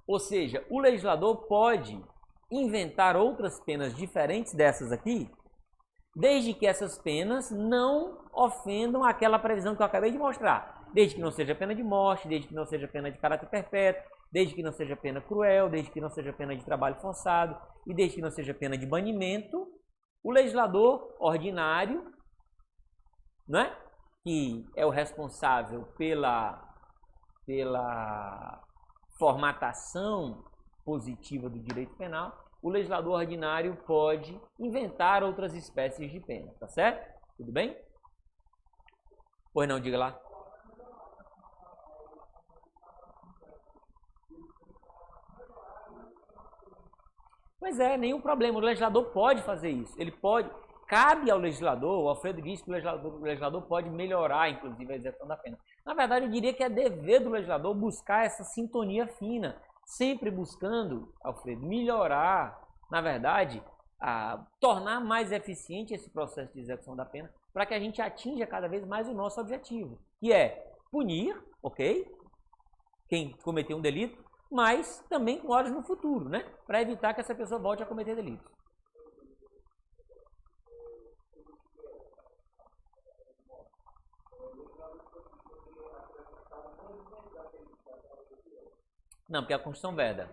Ou seja, o legislador pode inventar outras penas diferentes dessas aqui, desde que essas penas não ofendam aquela previsão que eu acabei de mostrar. Desde que não seja pena de morte, desde que não seja pena de caráter perpétuo, desde que não seja pena cruel, desde que não seja pena de trabalho forçado e desde que não seja pena de banimento, o legislador ordinário, né, que é o responsável pela formatação positiva do direito penal, o legislador ordinário pode inventar outras espécies de pena, tá certo? Tudo bem? Pois não, diga lá. Pois é, nenhum problema. O legislador pode fazer isso. Ele pode. Cabe ao legislador, o Alfredo disse que o legislador pode melhorar, inclusive, a execução da pena. Na verdade, eu diria que é dever do legislador buscar essa sintonia fina, sempre buscando, Alfredo, melhorar, na verdade, tornar mais eficiente esse processo de execução da pena, para que a gente atinja cada vez mais o nosso objetivo, que é punir, ok? Quem cometeu um delito, mas também com olhos no futuro, né? Para evitar que essa pessoa volte a cometer delitos. Não, porque a Constituição veda.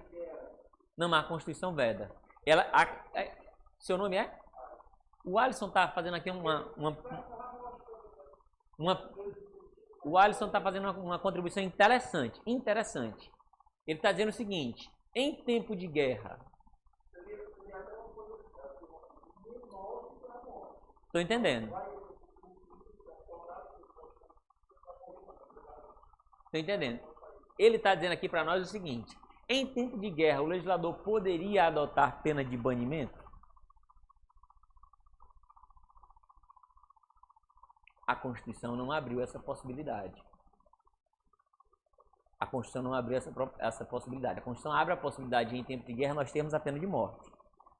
Não, mas a Constituição veda. Seu nome é? O Alisson está fazendo aqui o Alisson está fazendo uma contribuição interessante. Ele está dizendo o seguinte: em tempo de guerra. Estou entendendo. Estou entendendo. Ele está dizendo aqui para nós o seguinte: em tempo de guerra, o legislador poderia adotar pena de banimento? A Constituição não abriu essa possibilidade. A Constituição não abriu essa possibilidade. A Constituição abre a possibilidade de, em tempo de guerra, nós termos a pena de morte.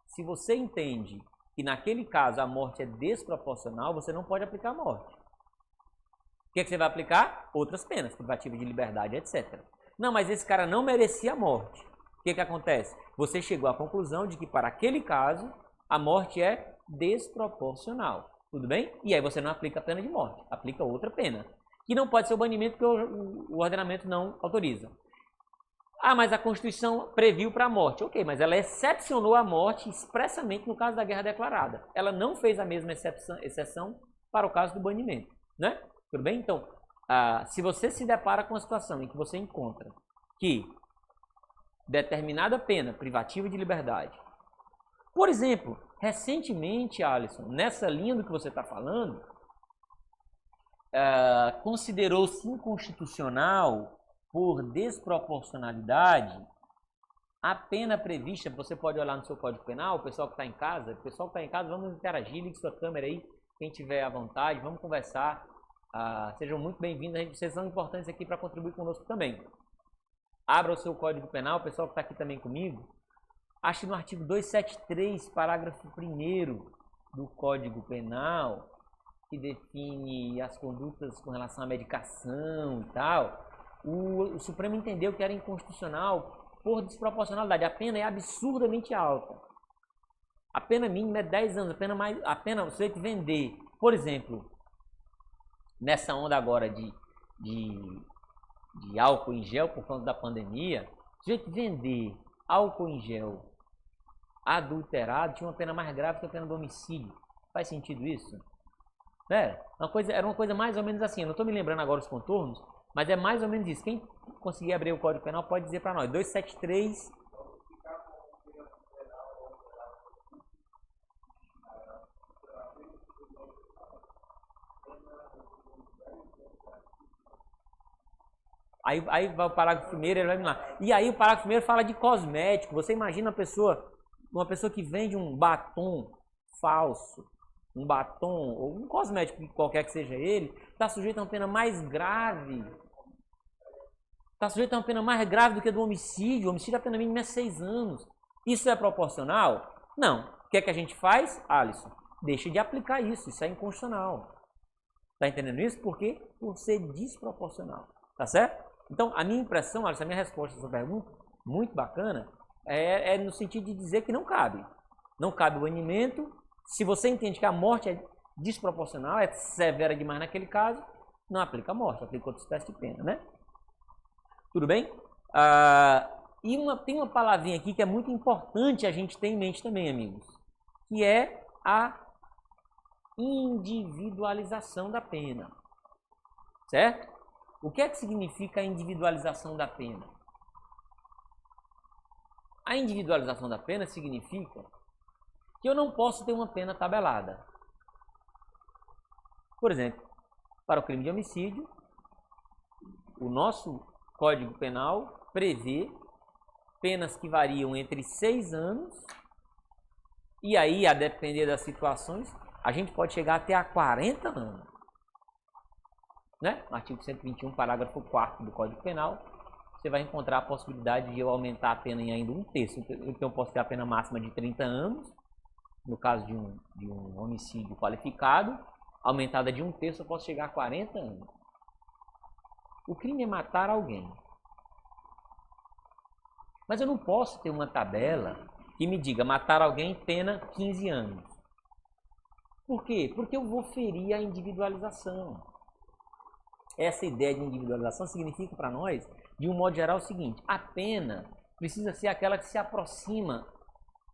Se você entende que naquele caso a morte é desproporcional, você não pode aplicar a morte. O que é que você vai aplicar? Outras penas, privativa de liberdade, etc. Não, mas esse cara não merecia a morte. O que é que acontece? Você chegou à conclusão de que para aquele caso a morte é desproporcional. Tudo bem? E aí você não aplica a pena de morte, aplica outra pena. Que não pode ser o banimento porque o ordenamento não autoriza. Ah, mas a Constituição previu para a morte. Ok, mas ela excepcionou a morte expressamente no caso da guerra declarada. Ela não fez a mesma exceção para o caso do banimento, né? Tudo bem? Então, se você se depara com a situação em que você encontra que determinada pena privativa de liberdade, por exemplo, recentemente, Alisson, nessa linha do que você está falando, considerou-se inconstitucional por desproporcionalidade a pena prevista. Você pode olhar no seu Código Penal, o pessoal que está em casa, vamos interagir, ligue sua câmera aí, quem tiver à vontade, vamos conversar. Sejam muito bem-vindos, vocês são importantes aqui para contribuir conosco também. Abra o seu Código Penal, o pessoal que está aqui também comigo. Acho que no artigo 273, parágrafo 1º do Código Penal, que define as condutas com relação à medicação e tal, o Supremo entendeu que era inconstitucional por desproporcionalidade. A pena é absurdamente alta. A pena mínima é 10 anos. A pena você tem que vender, por exemplo, nessa onda agora de álcool em gel por conta da pandemia, se a gente vender álcool em gel adulterado, tinha uma pena mais grave que a pena do homicídio. Faz sentido isso? Era uma coisa mais ou menos assim. Eu não estou me lembrando agora os contornos, mas é mais ou menos isso. Quem conseguir abrir o Código Penal pode dizer para nós. 273. Aí vai o parágrafo primeiro, ele vai me lá. E aí o parágrafo primeiro fala de cosmético. Você imagina uma pessoa que vende um batom falso, um batom ou um cosmético qualquer que seja ele, está sujeito a uma pena mais grave. Está sujeito a uma pena mais grave do que a do homicídio. O homicídio, a pena mínima é 6 anos. Isso é proporcional? Não. O que é que a gente faz, Alisson? Deixa de aplicar isso. Isso é inconstitucional. Está entendendo isso? Por quê? Por ser desproporcional. Tá certo? Então, a minha impressão, Alisson, a minha resposta a essa pergunta, muito bacana, é no sentido de dizer que não cabe. Não cabe o banimento. Se você entende que a morte é desproporcional, é severa demais naquele caso, não aplica a morte, aplica outra espécie de pena, né? Tudo bem? Tem uma palavrinha aqui que é muito importante a gente ter em mente também, amigos, que é a individualização da pena. Certo? O que é que significa a individualização da pena? A individualização da pena significa que eu não posso ter uma pena tabelada. Por exemplo, para o crime de homicídio, o nosso Código Penal prevê penas que variam entre 6 anos E aí, a depender das situações, a gente pode chegar até a 40 anos. Né? No artigo 121, parágrafo 4º do Código Penal, você vai encontrar a possibilidade de eu aumentar a pena em ainda 1/3. Então, eu posso ter a pena máxima de 30 anos, no caso de um homicídio qualificado, aumentada de 1/3, eu posso chegar a 40 anos. O crime é matar alguém. Mas eu não posso ter uma tabela que me diga matar alguém pena 15 anos. Por quê? Porque eu vou ferir a individualização. Essa ideia de individualização significa para nós, de um modo geral, o seguinte: a pena precisa ser aquela que se aproxima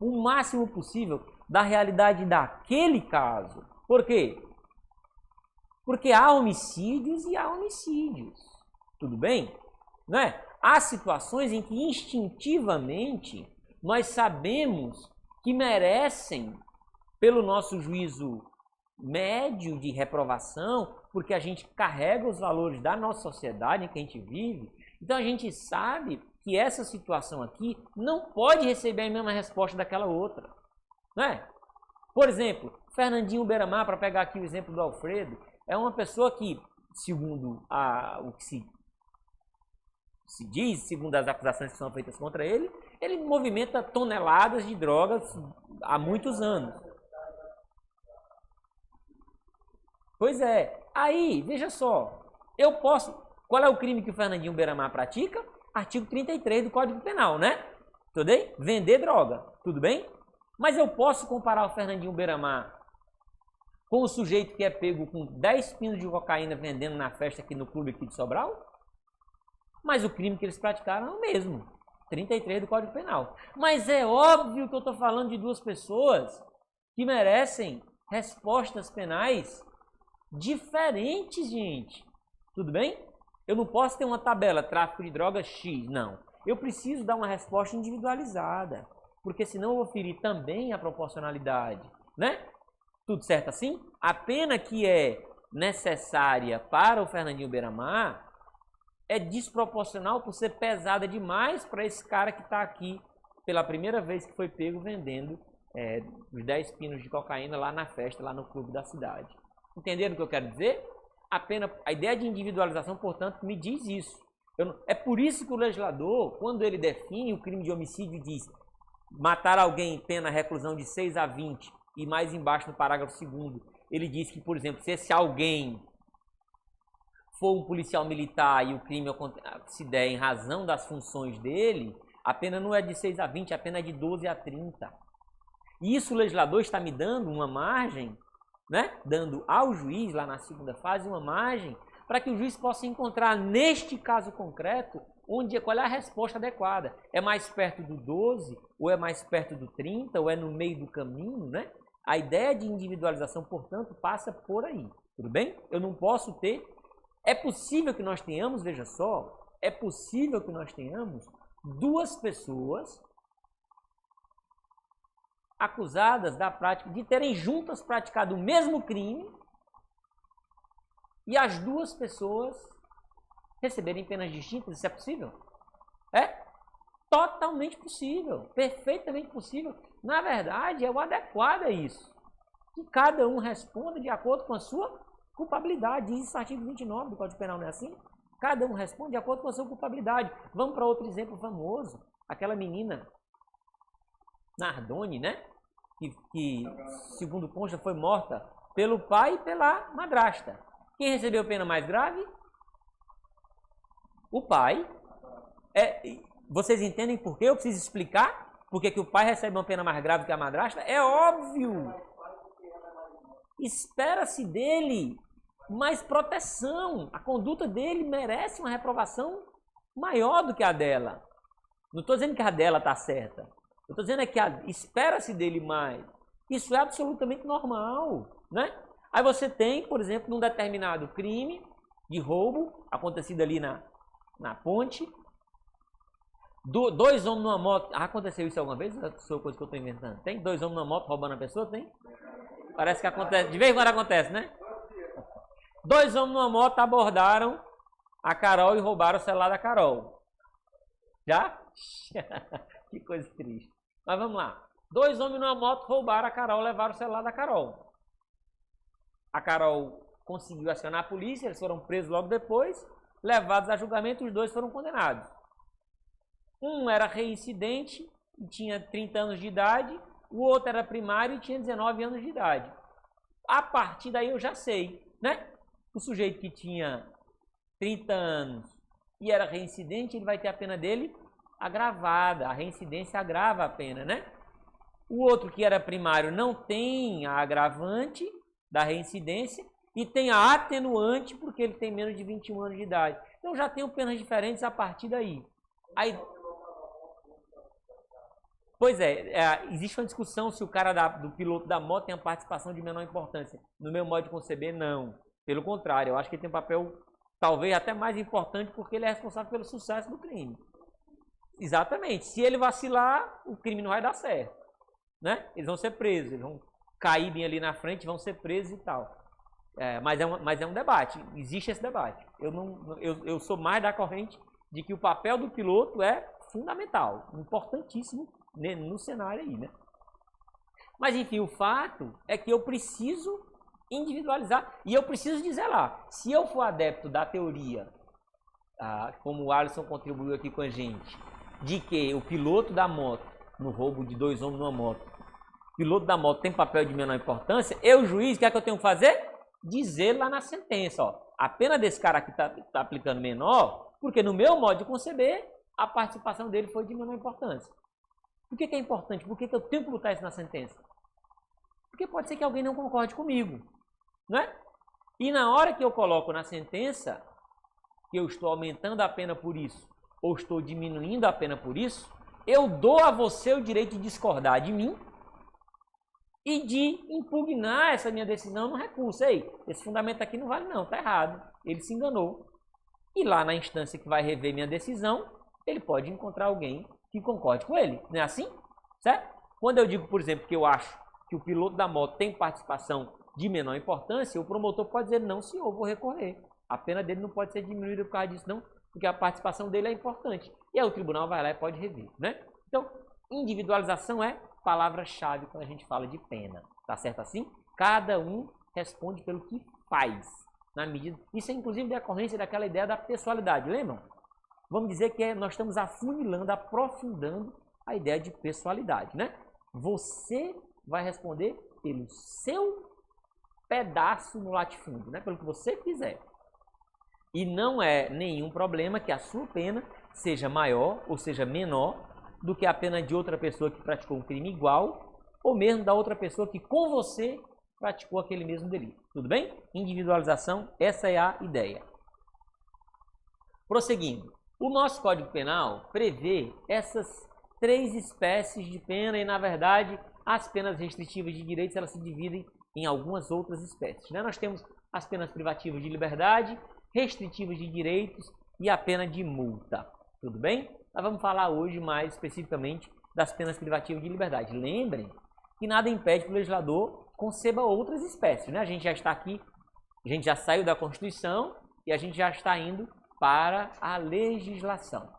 o máximo possível da realidade daquele caso. Por quê? Porque há homicídios e há homicídios. Tudo bem? Não é? Há situações em que instintivamente nós sabemos que merecem, pelo nosso juízo médio de reprovação, porque a gente carrega os valores da nossa sociedade em que a gente vive, então a gente sabe que essa situação aqui não pode receber a mesma resposta daquela outra. Não é? Por exemplo, Fernandinho Beiramar, para pegar aqui o exemplo do Alfredo, é uma pessoa que, segundo o que se diz, segundo as acusações que são feitas contra ele, ele movimenta toneladas de drogas há muitos anos. Pois é. Aí, veja só, eu posso... Qual é o crime que o Fernandinho Beiramar pratica? Artigo 33 do Código Penal, né? Tudo bem? Vender droga, tudo bem? Mas eu posso comparar o Fernandinho Beiramar com o sujeito que é pego com 10 pinos de cocaína vendendo na festa aqui no clube aqui de Sobral? Mas o crime que eles praticaram é o mesmo, 33 do Código Penal. Mas é óbvio que eu estou falando de duas pessoas que merecem respostas penais diferentes, gente. Tudo bem? Eu não posso ter uma tabela, tráfico de drogas X, não. Eu preciso dar uma resposta individualizada, porque senão eu vou ferir também a proporcionalidade, né? Tudo certo assim? A pena que é necessária para o Fernandinho Beiramar é desproporcional por ser pesada demais para esse cara que está aqui pela primeira vez que foi pego vendendo os 10 pinos de cocaína lá na festa, lá no clube da cidade. Entenderam o que eu quero dizer? A ideia de individualização, portanto, me diz isso. É por isso que o legislador, quando ele define o crime de homicídio, diz matar alguém em pena reclusão de 6 a 20, e mais embaixo no parágrafo 2º, ele diz que, por exemplo, se esse alguém for um policial militar e o crime se der em razão das funções dele, a pena não é de 6 a 20, a pena é de 12 a 30. E isso o legislador está me dando uma margem, né? Dando ao juiz, lá na segunda fase, uma margem para que o juiz possa encontrar, neste caso concreto, qual é a resposta adequada. É mais perto do 12, ou é mais perto do 30, ou é no meio do caminho, né? A ideia de individualização, portanto, passa por aí. Tudo bem? Eu não posso ter... É possível que nós tenhamos, veja só, é possível que nós tenhamos duas pessoas acusadas da prática, de terem juntas praticado o mesmo crime e as duas pessoas receberem penas distintas. Isso é possível? É totalmente possível, perfeitamente possível. Na verdade, é o adequado a isso. Que cada um responda de acordo com a sua culpabilidade. Diz isso no artigo 29 do Código Penal, não é assim? Cada um responde de acordo com a sua culpabilidade. Vamos para outro exemplo famoso. Aquela menina Nardoni, né? Que segundo consta, foi morta pelo pai e pela madrasta. Quem recebeu pena mais grave? O pai. Vocês entendem por que eu preciso explicar? Por que o pai recebe uma pena mais grave que a madrasta? É óbvio. Espera-se dele mais proteção. A conduta dele merece uma reprovação maior do que a dela. Não estou dizendo que a dela está certa. Eu estou dizendo que espera-se dele mais. Isso é absolutamente normal, né? Aí você tem, por exemplo, num determinado crime de roubo, acontecido ali na ponte, dois homens numa moto... Aconteceu isso alguma vez? Isso é coisa que eu estou inventando. Tem? Dois homens numa moto roubando a pessoa? Tem? Parece que acontece. De vez em quando acontece, né? Dois homens numa moto abordaram a Carol e roubaram o celular da Carol. Já? Que coisa triste. Mas vamos lá. Dois homens numa moto roubaram a Carol, levaram o celular da Carol. A Carol conseguiu acionar a polícia, eles foram presos logo depois, levados a julgamento, os dois foram condenados. Um era reincidente e tinha 30 anos de idade, o outro era primário e tinha 19 anos de idade. A partir daí eu já sei, né? O sujeito que tinha 30 anos e era reincidente, ele vai ter a pena dele agravada. A reincidência agrava a pena, né? O outro que era primário não tem a agravante da reincidência e tem a atenuante porque ele tem menos de 21 anos de idade. Então já tenho penas diferentes a partir daí. Pois é, existe uma discussão se o cara do piloto da moto tem a participação de menor importância. No meu modo de conceber, não. Pelo contrário, eu acho que ele tem um papel talvez até mais importante porque ele é responsável pelo sucesso do crime. Exatamente. Se ele vacilar, o crime não vai dar certo, né? Eles vão ser presos, eles vão cair bem ali na frente, vão ser presos e tal. Mas é um debate, existe esse debate. Eu sou mais da corrente de que o papel do piloto é fundamental, importantíssimo no cenário aí, né? Mas enfim, o fato é que eu preciso individualizar e eu preciso dizer lá, se eu for adepto da teoria, como o Alisson contribuiu aqui com a gente, de que o piloto da moto, no roubo de dois homens numa moto, o piloto da moto tem papel de menor importância, eu, juiz, o que é que eu tenho que fazer? Dizer lá na sentença, ó, a pena desse cara aqui tá aplicando menor, porque no meu modo de conceber, a participação dele foi de menor importância. Por que é importante? Por que eu tenho que botar isso na sentença? Porque pode ser que alguém não concorde comigo, né? E na hora que eu coloco na sentença que eu estou aumentando a pena por isso, ou estou diminuindo a pena por isso, eu dou a você o direito de discordar de mim e de impugnar essa minha decisão no recurso. Ei, esse fundamento aqui não vale não, tá errado, ele se enganou. E lá na instância que vai rever minha decisão, ele pode encontrar alguém que concorde com ele, não é assim? Certo? Quando eu digo, por exemplo, que eu acho que o piloto da moto tem participação de menor importância, o promotor pode dizer, não senhor, vou recorrer. A pena dele não pode ser diminuída por causa disso não, porque a participação dele é importante. E aí o tribunal vai lá e pode rever, né? Então, individualização é palavra-chave quando a gente fala de pena, tá certo assim? Cada um responde pelo que faz, na medida... Isso é inclusive decorrência daquela ideia da pessoalidade, lembram? Vamos dizer que nós estamos afunilando, aprofundando a ideia de pessoalidade, né? Você vai responder pelo seu pedaço no latifúndio, né? Pelo que você fizer. E não é nenhum problema que a sua pena seja maior ou seja menor do que a pena de outra pessoa que praticou um crime igual ou mesmo da outra pessoa que com você praticou aquele mesmo delito. Tudo bem? Individualização, essa é a ideia. Prosseguindo. O nosso Código Penal prevê essas três espécies de pena e, na verdade, as penas restritivas de direitos elas se dividem em algumas outras espécies, né? Nós temos as penas privativas de liberdade, restritivas de direitos e a pena de multa. Tudo bem? Nós vamos falar hoje mais especificamente das penas privativas de liberdade. Lembrem que nada impede que o legislador conceba outras espécies, né? A gente já está aqui, a gente já saiu da Constituição e a gente já está indo para a legislação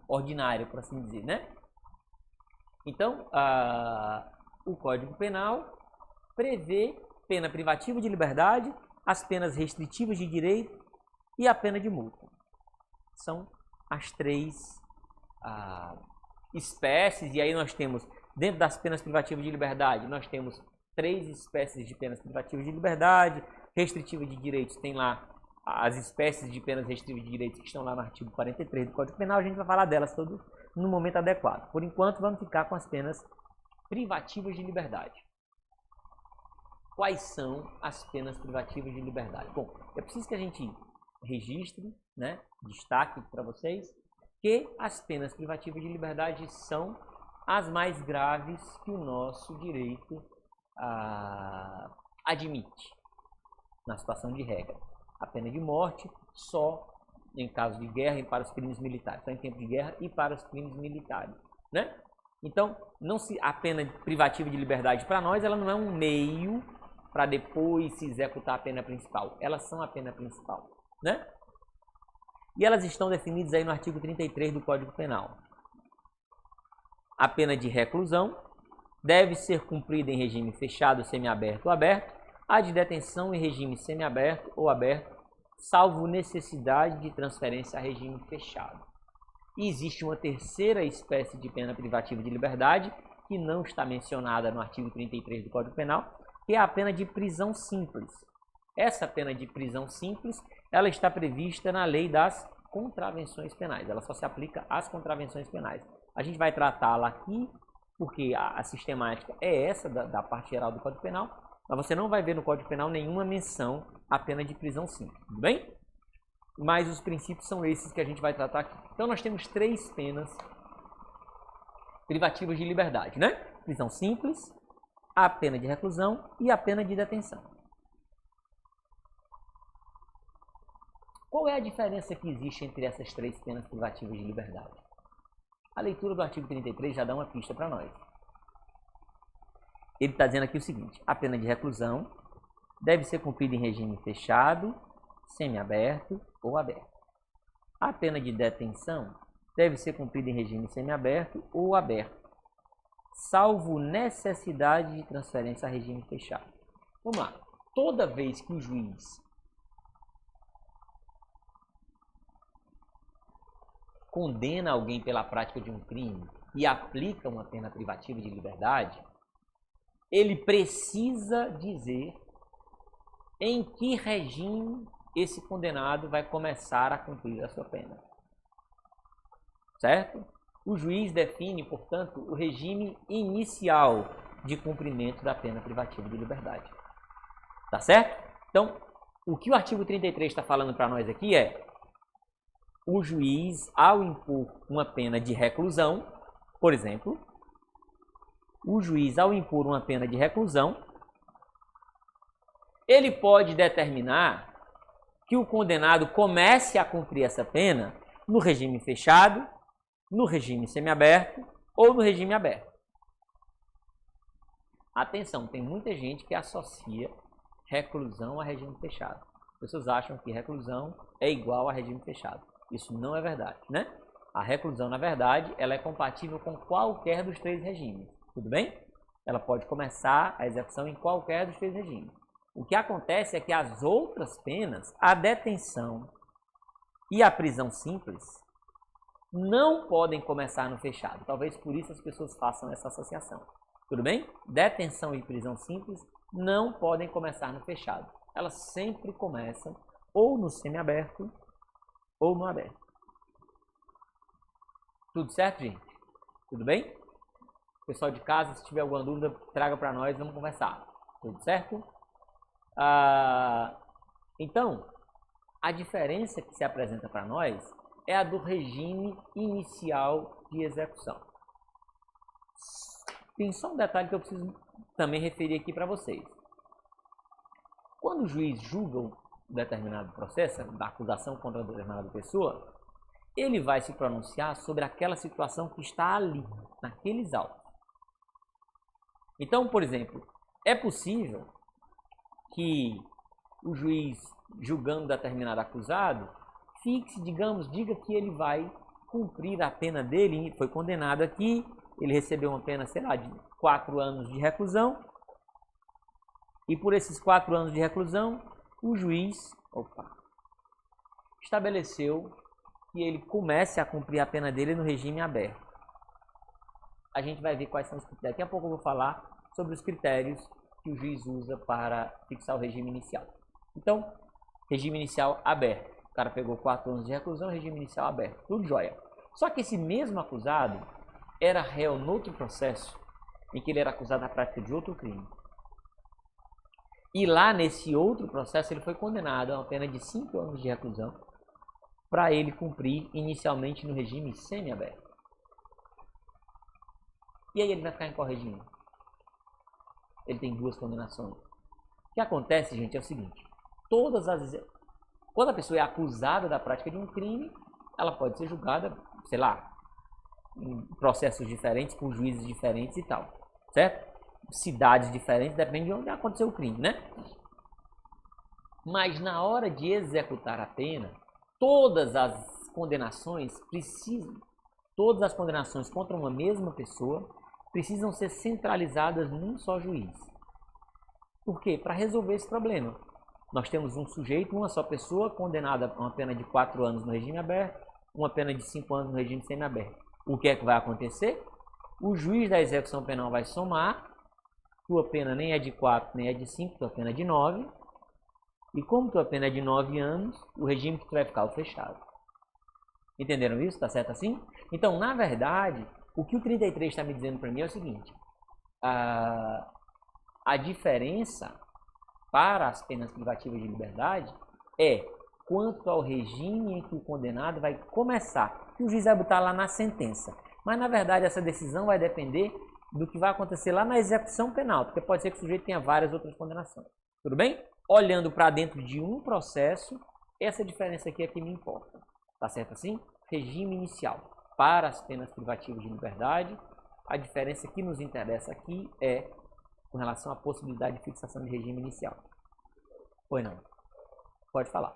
ordinária, por assim dizer, né? Então, o Código Penal prevê pena privativa de liberdade, as penas restritivas de direito e a pena de multa. São as três espécies, e aí nós temos, dentro das penas privativas de liberdade, nós temos três espécies de penas privativas de liberdade, restritivas de direitos, tem lá as espécies de penas restritivas de direitos que estão lá no artigo 43 do Código Penal, a gente vai falar delas todas no momento adequado. Por enquanto, vamos ficar com as penas privativas de liberdade. Quais são as penas privativas de liberdade? Bom, é preciso que a gente registre, né, destaque para vocês, que as penas privativas de liberdade são as mais graves que o nosso direito admite na situação de regra. A pena de morte só em caso de guerra e para os crimes militares, só em tempo de guerra e para os crimes militares, né? Então, a pena privativa de liberdade para nós, ela não é um meio para depois se executar a pena principal. Elas são a pena principal, né? E elas estão definidas aí no artigo 33 do Código Penal. A pena de reclusão, deve ser cumprida em regime fechado, semiaberto ou aberto. A de detenção em regime semiaberto ou aberto, salvo necessidade de transferência a regime fechado. E existe uma terceira espécie de pena privativa de liberdade, que não está mencionada no artigo 33 do Código Penal, que é a pena de prisão simples. Essa pena de prisão simples, ela está prevista na lei das contravenções penais. Ela só se aplica às contravenções penais. A gente vai tratá-la aqui, porque a sistemática é essa da parte geral do Código Penal, mas você não vai ver no Código Penal nenhuma menção à pena de prisão simples, tudo bem? Mas os princípios são esses que a gente vai tratar aqui. Então nós temos 3 penas privativas de liberdade, né? Prisão simples, a pena de reclusão e a pena de detenção. Qual é a diferença que existe entre essas 3 penas privativas de liberdade? A leitura do artigo 33 já dá uma pista para nós. Ele está dizendo aqui o seguinte: a pena de reclusão deve ser cumprida em regime fechado, semiaberto ou aberto. A pena de detenção deve ser cumprida em regime semiaberto ou aberto, salvo necessidade de transferência a regime fechado. Vamos lá. Toda vez que o juiz condena alguém pela prática de um crime e aplica uma pena privativa de liberdade, ele precisa dizer em que regime esse condenado vai começar a cumprir a sua pena. Certo? O juiz define, portanto, o regime inicial de cumprimento da pena privativa de liberdade. Tá certo? Então, o que o artigo 33 está falando para nós aqui é: o juiz, ao impor uma pena de reclusão, por exemplo, o juiz, ao impor uma pena de reclusão, ele pode determinar que o condenado comece a cumprir essa pena no regime fechado, no regime semiaberto ou no regime aberto. Atenção, tem muita gente que associa reclusão a regime fechado. As pessoas acham que reclusão é igual a regime fechado. Isso não é verdade, né? A reclusão, na verdade, ela é compatível com qualquer dos 3 regimes. Tudo bem? Ela pode começar a execução em qualquer dos 3 regimes. O que acontece é que as outras penas, a detenção e a prisão simples, não podem começar no fechado. Talvez por isso as pessoas façam essa associação. Tudo bem? Detenção e prisão simples não podem começar no fechado. Elas sempre começam ou no semiaberto ou no aberto. Tudo certo, gente? Tudo bem? Pessoal de casa, se tiver alguma dúvida, traga para nós, vamos conversar. Tudo certo? Então, a diferença que se apresenta para nós é a do regime inicial de execução. Tem só um detalhe que eu preciso também referir aqui para vocês. Quando o juiz julga um determinado processo, da acusação contra determinada pessoa, ele vai se pronunciar sobre aquela situação que está ali, naqueles autos. Então, por exemplo, é possível que o juiz, julgando determinado acusado, fixe, diga que ele vai cumprir a pena dele, foi condenado aqui, ele recebeu uma pena, sei lá, de 4 anos de reclusão, e por esses 4 anos de reclusão, o juiz estabeleceu que ele comece a cumprir a pena dele no regime aberto. A gente vai ver quais são os critérios. Daqui a pouco eu vou falar sobre os critérios que o juiz usa para fixar o regime inicial. Então, regime inicial aberto. O cara pegou 4 anos de reclusão, regime inicial aberto. Tudo jóia. Só que esse mesmo acusado era réu no outro processo em que ele era acusado da prática de outro crime. E lá nesse outro processo ele foi condenado a uma pena de 5 anos de reclusão para ele cumprir inicialmente no regime semiaberto. E aí ele vai ficar em qual regime? Ele tem 2 condenações. O que acontece, gente, é o seguinte: quando a pessoa é acusada da prática de um crime, ela pode ser julgada, sei lá, em processos diferentes, por juízes diferentes e tal, certo? Cidades diferentes, depende de onde aconteceu o crime, né? Mas na hora de executar a pena, todas as condenações contra uma mesma pessoa precisam ser centralizadas num só juiz. Por quê? Para resolver esse problema. Nós temos um sujeito, uma só pessoa, condenada a uma pena de 4 anos no regime aberto, uma pena de 5 anos no regime semiaberto. O que é que vai acontecer? O juiz da execução penal vai somar, tua pena nem é de 4, nem é de 5, tua pena é de 9, e como tua pena é de 9 anos, o regime que tu vai ficar é o fechado. Entenderam isso? Tá certo assim? Então, na verdade, o que o 33 está me dizendo para mim é o seguinte, a diferença para as penas privativas de liberdade é quanto ao regime em que o condenado vai começar, que o juiz vai botar lá na sentença. Mas, na verdade, essa decisão vai depender do que vai acontecer lá na execução penal, porque pode ser que o sujeito tenha várias outras condenações. Tudo bem? Olhando para dentro de um processo, essa diferença aqui é que me importa. Tá certo assim? Regime inicial. Para as penas privativas de liberdade, a diferença que nos interessa aqui é com relação à possibilidade de fixação de regime inicial. Pois não? Pode falar.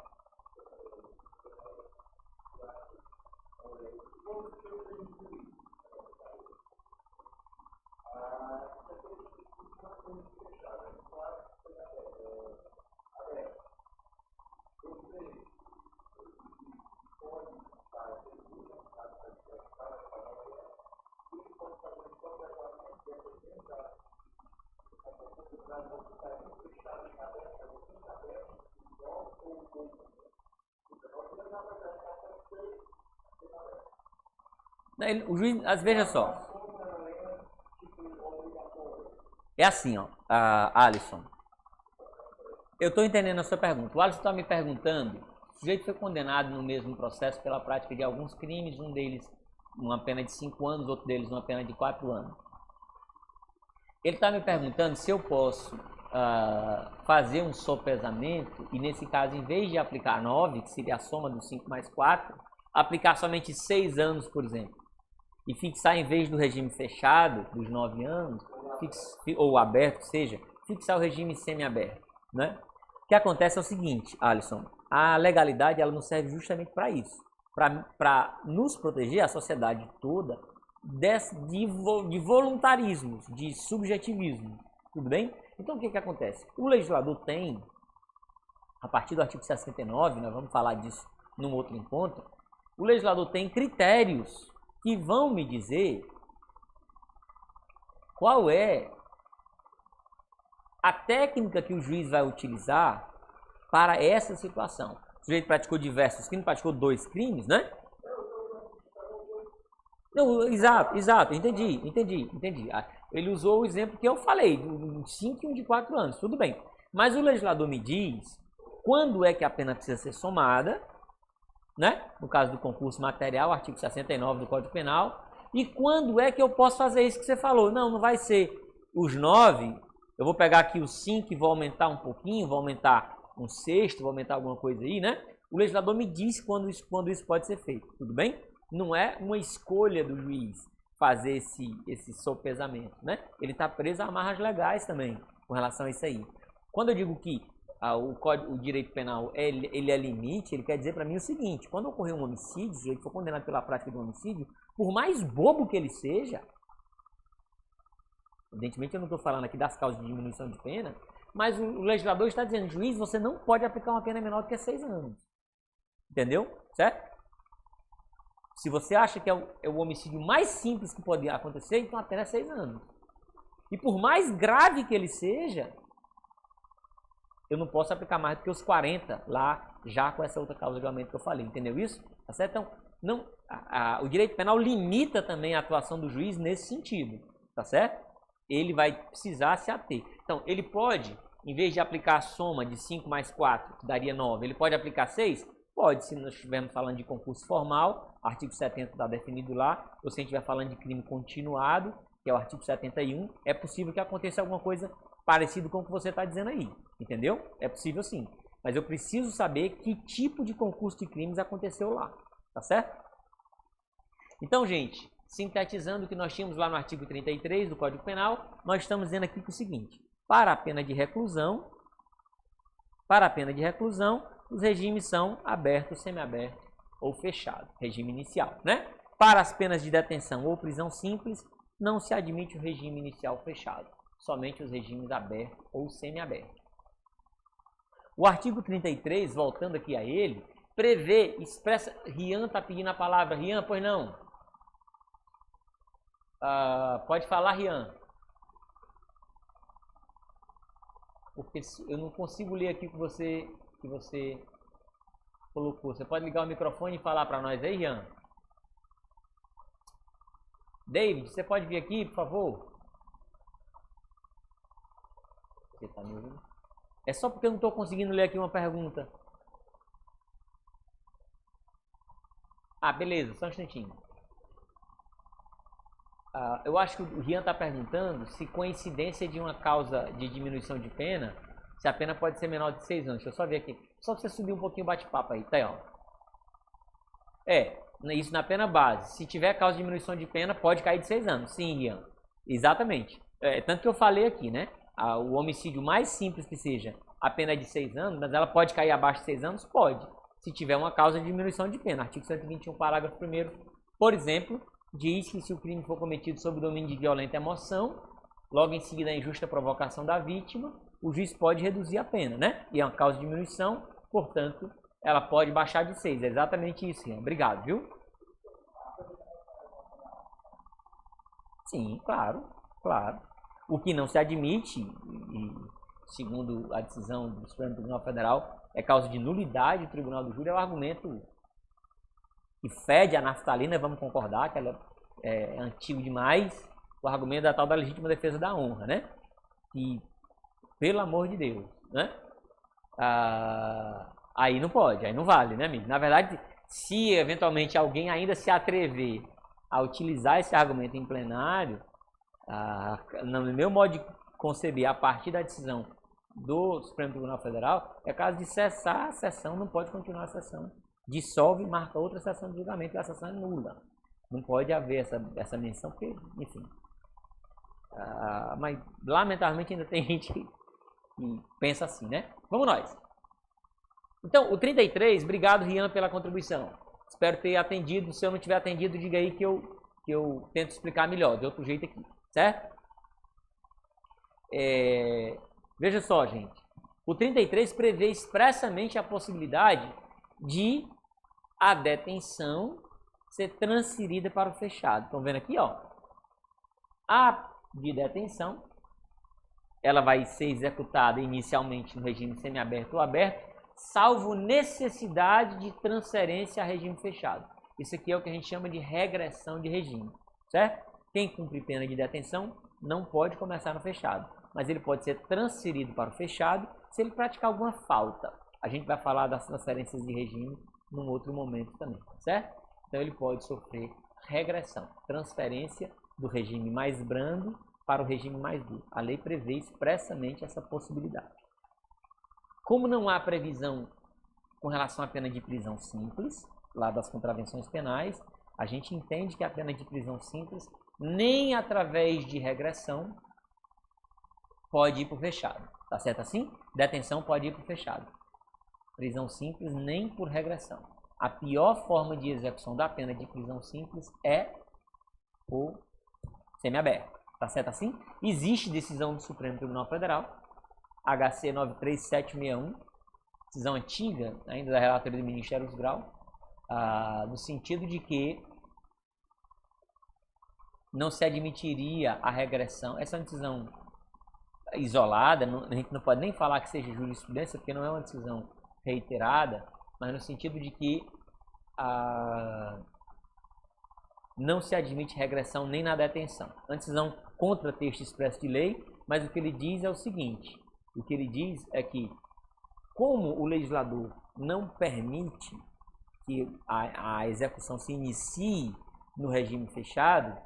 O juiz, veja só. É assim, ó, Alisson. Eu estou entendendo a sua pergunta. O Alisson está me perguntando, o sujeito foi condenado no mesmo processo pela prática de alguns crimes, um deles uma pena de 5 anos, outro deles uma pena de 4 anos. Ele está me perguntando se eu posso fazer um sopesamento e, nesse caso, em vez de aplicar 9, que seria a soma dos 5 mais 4, aplicar somente 6 anos, por exemplo. E fixar, em vez do regime fechado, dos 9 anos, ou aberto, seja, fixar o regime semiaberto, né? O que acontece é o seguinte, Alisson, a legalidade ela não serve justamente para isso, para nos proteger, a sociedade toda, de voluntarismos, de subjetivismo, tudo bem? Então o que acontece? O legislador tem, a partir do artigo 69, nós vamos falar disso num outro encontro, o legislador tem critérios que vão me dizer qual é a técnica que o juiz vai utilizar para essa situação. O sujeito praticou diversos crimes, praticou 2 crimes, né? Não, exato, entendi. Ele usou o exemplo que eu falei, de 5 e um de 4 anos, tudo bem. Mas o legislador me diz quando é que a pena precisa ser somada, né? No caso do concurso material, artigo 69 do Código Penal. E quando é que eu posso fazer isso que você falou? Não vai ser os 9, eu vou pegar aqui os 5 e vou aumentar um pouquinho, vou aumentar um sexto, vou aumentar alguma coisa aí, né? O legislador me diz quando isso pode ser feito, tudo bem? Não é uma escolha do juiz fazer esse sopesamento, né? Ele está preso a amarras legais também com relação a isso aí. Quando eu digo que o direito penal ele é limite, ele quer dizer para mim o seguinte: quando ocorrer um homicídio, se ele for condenado pela prática de um homicídio, por mais bobo que ele seja, evidentemente eu não estou falando aqui das causas de diminuição de pena, mas o legislador está dizendo, juiz, você não pode aplicar uma pena menor do que 6 anos. Entendeu? Certo? Se você acha que é o homicídio mais simples que pode acontecer, então a pena é 6 anos. E por mais grave que ele seja, eu não posso aplicar mais do que os 40 lá, já com essa outra causa de aumento que eu falei. Entendeu isso? Tá certo? Então, o direito penal limita também a atuação do juiz nesse sentido. Tá certo? Ele vai precisar se ater. Então, ele pode, em vez de aplicar a soma de 5 mais 4, que daria 9, ele pode aplicar 6? Pode, se nós estivermos falando de concurso formal, artigo 70 está definido lá, ou se a gente estiver falando de crime continuado, que é o artigo 71, é possível que aconteça alguma coisa parecida com o que você está dizendo aí, entendeu? É possível sim, mas eu preciso saber que tipo de concurso de crimes aconteceu lá, tá certo? Então, gente, sintetizando o que nós tínhamos lá no artigo 33 do Código Penal, nós estamos dizendo aqui que é o seguinte: para a pena de reclusão, os regimes são aberto, semiaberto ou fechado, regime inicial, né? Para as penas de detenção ou prisão simples, não se admite o regime inicial fechado, somente os regimes aberto ou semiaberto. O artigo 33, voltando aqui a ele, prevê, expressa... Rian está pedindo a palavra. Rian, pois não? Pode falar, Rian. Porque eu não consigo ler aqui o que você colocou. Você pode ligar o microfone e falar para nós aí, Rian? David, você pode vir aqui, por favor? Você está me ouvindo? É só porque eu não estou conseguindo ler aqui uma pergunta. Beleza, só um instantinho. Eu acho que o Rian está perguntando se coincidência de uma causa de diminuição de pena, se a pena pode ser menor de 6 anos. Deixa eu só ver aqui. Só pra você subir um pouquinho o bate-papo aí, tá aí, ó. Isso na pena base. Se tiver causa de diminuição de pena, pode cair de 6 anos. Sim, Rian. Exatamente. Tanto que eu falei aqui, né? O homicídio mais simples que seja, a pena é de 6 anos, mas ela pode cair abaixo de 6 anos? Pode. Se tiver uma causa de diminuição de pena. Artigo 121, parágrafo 1º, por exemplo, diz que se o crime for cometido sob o domínio de violenta emoção, logo em seguida a injusta provocação da vítima, o juiz pode reduzir a pena, né? E é uma causa de diminuição, portanto, ela pode baixar de 6. É exatamente isso, Rian. Obrigado, viu? Sim, claro, claro. O que não se admite, e segundo a decisão do Supremo Tribunal Federal, é causa de nulidade do Tribunal do Júri, é o argumento que fede a naftalina, vamos concordar que ela é antigo demais, o argumento da tal da legítima defesa da honra, né? Que, pelo amor de Deus, né? Aí não pode, aí não vale, né, amigo? Na verdade, se eventualmente alguém ainda se atrever a utilizar esse argumento em plenário, no meu modo de conceber, a partir da decisão do Supremo Tribunal Federal, é caso de cessar a sessão, não pode continuar a sessão. Dissolve e marca outra sessão de julgamento e a sessão é nula. Não pode haver essa menção, porque, enfim. Mas, lamentavelmente, ainda tem gente que pensa assim, né? Vamos nós. Então, o 33, obrigado, Rian, pela contribuição. Espero ter atendido. Se eu não tiver atendido, diga aí que eu tento explicar melhor, de outro jeito aqui, certo? Veja só, gente. O 33 prevê expressamente a possibilidade de a detenção ser transferida para o fechado. Estão vendo aqui, ó? A de detenção, ela vai ser executada inicialmente no regime semiaberto ou aberto, salvo necessidade de transferência a regime fechado. Isso aqui é o que a gente chama de regressão de regime, certo? Quem cumpre pena de detenção não pode começar no fechado, mas ele pode ser transferido para o fechado se ele praticar alguma falta. A gente vai falar das transferências de regime num outro momento também, certo? Então ele pode sofrer regressão, transferência do regime mais brando para o regime mais duro. A lei prevê expressamente essa possibilidade. Como não há previsão com relação à pena de prisão simples, lá das contravenções penais, a gente entende que a pena de prisão simples, nem através de regressão, pode ir para o fechado. Tá certo assim? Detenção pode ir para o fechado. Prisão simples, nem por regressão. A pior forma de execução da pena de prisão simples é o semiaberto. Tá certo assim? Existe decisão do Supremo Tribunal Federal, HC 93761, decisão antiga, ainda da relatoria do Ministério dos Graus, no sentido de que não se admitiria a regressão. Essa é uma decisão isolada, a gente não pode nem falar que seja jurisprudência, porque não é uma decisão reiterada, mas no sentido de que não se admite regressão nem na detenção. É uma decisão contra texto expresso de lei, mas o que ele diz é o seguinte, o que ele diz é que, como o legislador não permite que a execução se inicie no regime fechado,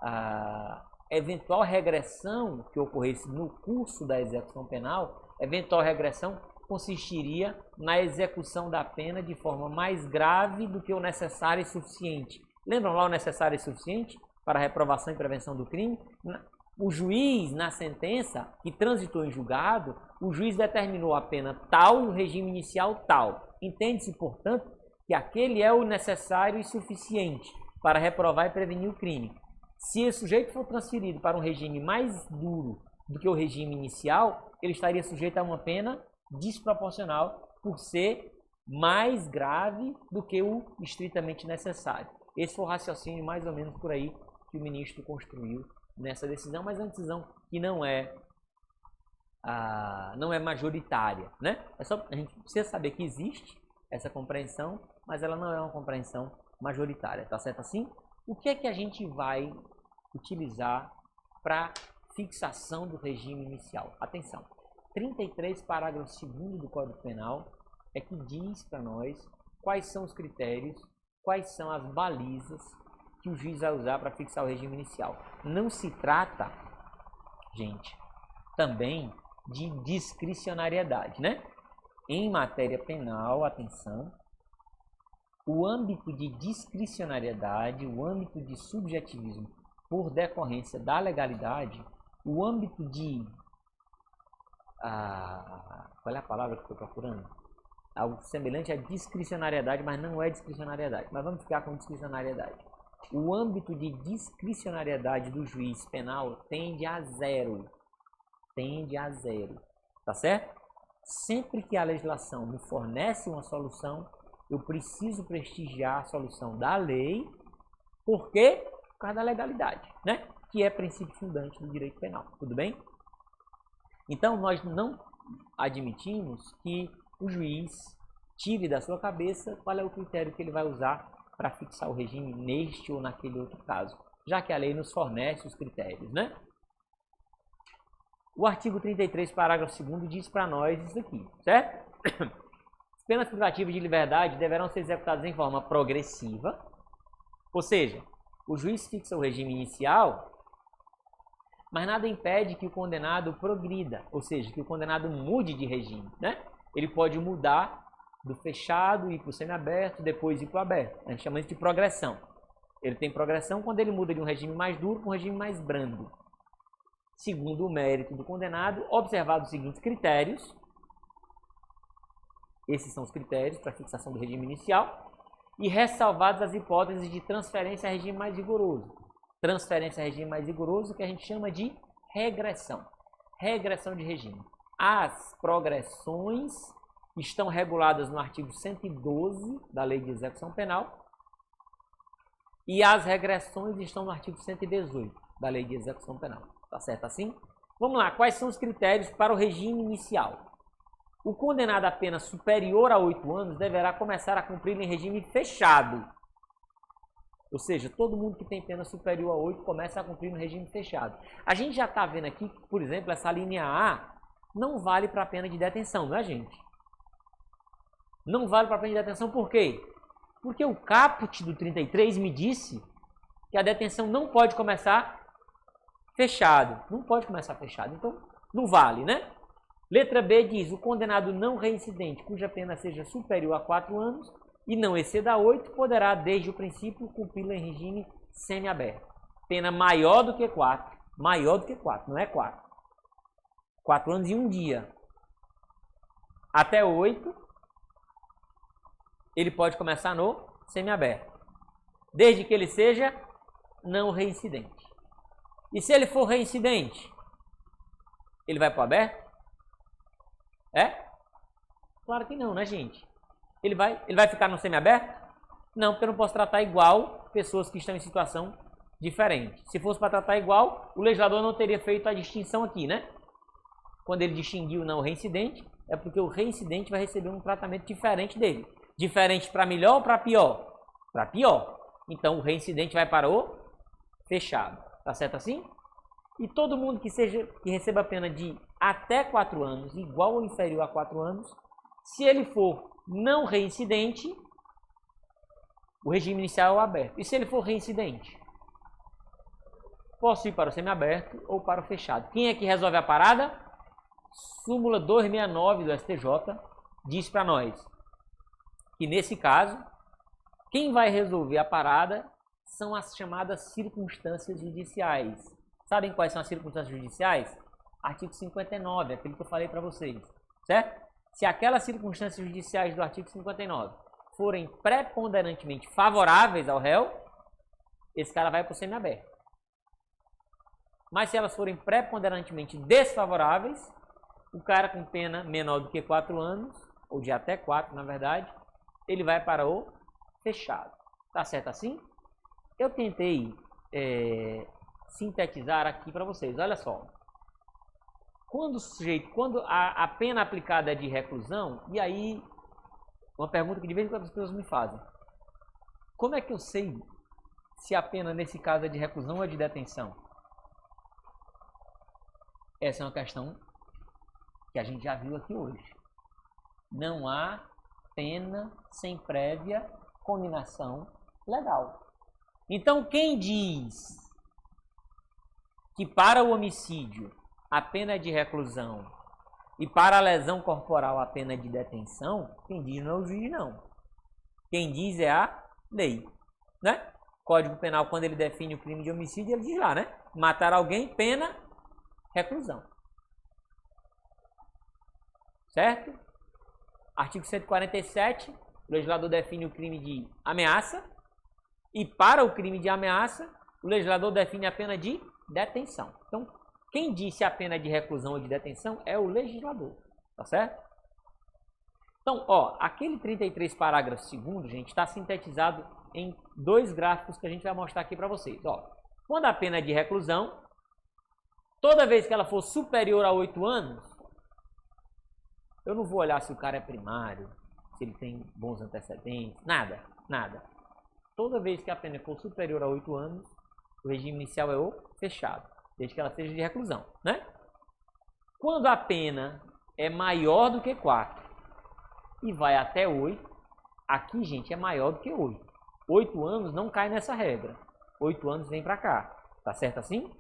a eventual regressão que ocorresse no curso da execução penal, eventual regressão consistiria na execução da pena de forma mais grave do que o necessário e suficiente. Lembram lá o necessário e suficiente para a reprovação e prevenção do crime? O juiz, na sentença que transitou em julgado, o juiz determinou a pena tal e o regime inicial tal. Entende-se, portanto, que aquele é o necessário e suficiente para reprovar e prevenir o crime. Se esse sujeito for transferido para um regime mais duro do que o regime inicial, ele estaria sujeito a uma pena desproporcional por ser mais grave do que o estritamente necessário. Esse foi o raciocínio mais ou menos por aí que o ministro construiu nessa decisão, mas é uma decisão que não é majoritária, né? A gente precisa saber que existe essa compreensão, mas ela não é uma compreensão majoritária, tá certo assim? O que é que a gente vai utilizar para fixação do regime inicial? Atenção, 33, parágrafo 2º do Código Penal é que diz para nós quais são os critérios, quais são as balizas que o juiz vai usar para fixar o regime inicial. Não se trata, gente, também de discricionariedade, né? Em matéria penal, atenção, o âmbito de discricionariedade, o âmbito de subjetivismo por decorrência da legalidade, o âmbito de... qual é a palavra que eu estou procurando? Algo semelhante à discricionariedade, mas não é discricionariedade. Mas vamos ficar com discricionariedade. O âmbito de discricionariedade do juiz penal tende a zero. Tende a zero. Tá certo? Sempre que a legislação me fornece uma solução, eu preciso prestigiar a solução da lei. Por quê? Por causa da legalidade, né? Que é princípio fundante do direito penal. Tudo bem? Então, nós não admitimos que o juiz tire da sua cabeça qual é o critério que ele vai usar para fixar o regime neste ou naquele outro caso, já que a lei nos fornece os critérios, né? O artigo 33, parágrafo 2º, diz para nós isso aqui, certo? As penas privativas de liberdade deverão ser executadas em forma progressiva, ou seja, o juiz fixa o regime inicial, mas nada impede que o condenado progrida, ou seja, que o condenado mude de regime, né? Ele pode mudar do fechado, ir para o semiaberto, depois ir para o aberto. A gente chama isso de progressão. Ele tem progressão quando ele muda de um regime mais duro para um regime mais brando. Segundo o mérito do condenado, observados os seguintes critérios. Esses são os critérios para a fixação do regime inicial. E ressalvadas as hipóteses de transferência a regime mais rigoroso. Transferência a regime mais rigoroso, que a gente chama de regressão. Regressão de regime. As progressões estão reguladas no artigo 112 da Lei de Execução Penal e as regressões estão no artigo 118 da Lei de Execução Penal. Tá certo assim? Vamos lá, quais são os critérios para o regime inicial? O condenado a pena superior a 8 anos deverá começar a cumprir em regime fechado. Ou seja, todo mundo que tem pena superior a 8 começa a cumprir no regime fechado. A gente já está vendo aqui que, por exemplo, essa linha A não vale para a pena de detenção, não é, gente? Não vale para a pena de detenção por quê? Porque o caput do 33 me disse que a detenção não pode começar fechado. Não pode começar fechado, então não vale, né? Letra B diz, o condenado não reincidente, cuja pena seja superior a 4 anos e não exceda a 8, poderá, desde o princípio, cumpri-la em regime semiaberto. Pena maior do que 4. Maior do que 4, não é 4. 4 anos e 1 dia. Até 8, ele pode começar no semiaberto. Desde que ele seja não reincidente. E se ele for reincidente, ele vai para o aberto? É? Claro que não, né, gente? Ele vai ficar no semiaberto? Não, porque eu não posso tratar igual pessoas que estão em situação diferente. Se fosse para tratar igual, o legislador não teria feito a distinção aqui, né? Quando ele distinguiu o não reincidente, é porque o reincidente vai receber um tratamento diferente dele. Diferente para melhor ou para pior? Para pior. Então o reincidente vai para o fechado. Tá certo assim? E todo mundo que receba a pena de até 4 anos, igual ou inferior a 4 anos, se ele for não reincidente, o regime inicial é o aberto. E se ele for reincidente? Posso ir para o semiaberto ou para o fechado. Quem é que resolve a parada? Súmula 269 do STJ diz para nós que, nesse caso, quem vai resolver a parada são as chamadas circunstâncias judiciais. Sabem quais são as circunstâncias judiciais? Artigo 59, aquele que eu falei para vocês, certo? Se aquelas circunstâncias judiciais do artigo 59 forem preponderantemente favoráveis ao réu, esse cara vai para o semiaberto. Mas se elas forem preponderantemente desfavoráveis, o cara com pena menor do que 4 anos, ou de até 4 na verdade, ele vai para o fechado. Tá certo assim? Eu tentei sintetizar aqui para vocês. Olha só. Quando a pena aplicada é de reclusão, e aí, uma pergunta que de vez em quando as pessoas me fazem. Como é que eu sei se a pena nesse caso é de reclusão ou é de detenção? Essa é uma questão que a gente já viu aqui hoje. Não há pena sem prévia cominação legal. Então, quem diz que para o homicídio a pena é de reclusão e para a lesão corporal a pena é de detenção, quem diz não é o juiz, não. Quem diz é a lei, né? Código Penal, quando ele define o crime de homicídio, ele diz lá, né? Matar alguém, pena, reclusão. Certo? Artigo 147, o legislador define o crime de ameaça. E para o crime de ameaça, o legislador define a pena de detenção. Então, quem disse a pena é de reclusão ou de detenção é o legislador. Tá certo? Então, ó, aquele 33 parágrafo 2º, gente, está sintetizado em 2 gráficos que a gente vai mostrar aqui para vocês. Ó, quando a pena é de reclusão, toda vez que ela for superior a 8 anos, eu não vou olhar se o cara é primário, se ele tem bons antecedentes, nada. Toda vez que a pena for superior a 8 anos, o regime inicial é o fechado, desde que ela seja de reclusão, né? Quando a pena é maior do que 4 e vai até 8, aqui, gente, é maior do que 8. 8 anos não cai nessa regra. 8 anos vem para cá. Tá certo assim?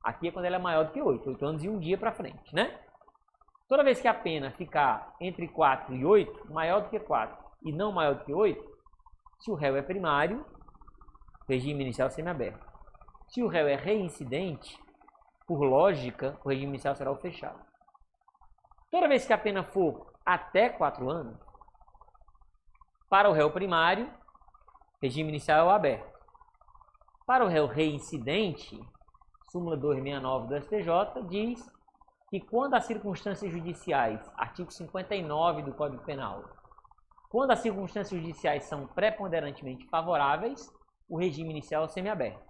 Aqui é quando ela é maior do que 8. 8 anos e um dia para frente, né? Toda vez que a pena ficar entre 4 e 8, maior do que 4 e não maior do que 8, se o réu é primário, regime inicial semiaberto. Se o réu é reincidente, por lógica, o regime inicial será o fechado. Toda vez que a pena for até 4 anos, para o réu primário, regime inicial é o aberto. Para o réu reincidente, súmula 269 do STJ diz que quando as circunstâncias judiciais, artigo 59 do Código Penal, quando as circunstâncias judiciais são preponderantemente favoráveis, o regime inicial é semiaberto.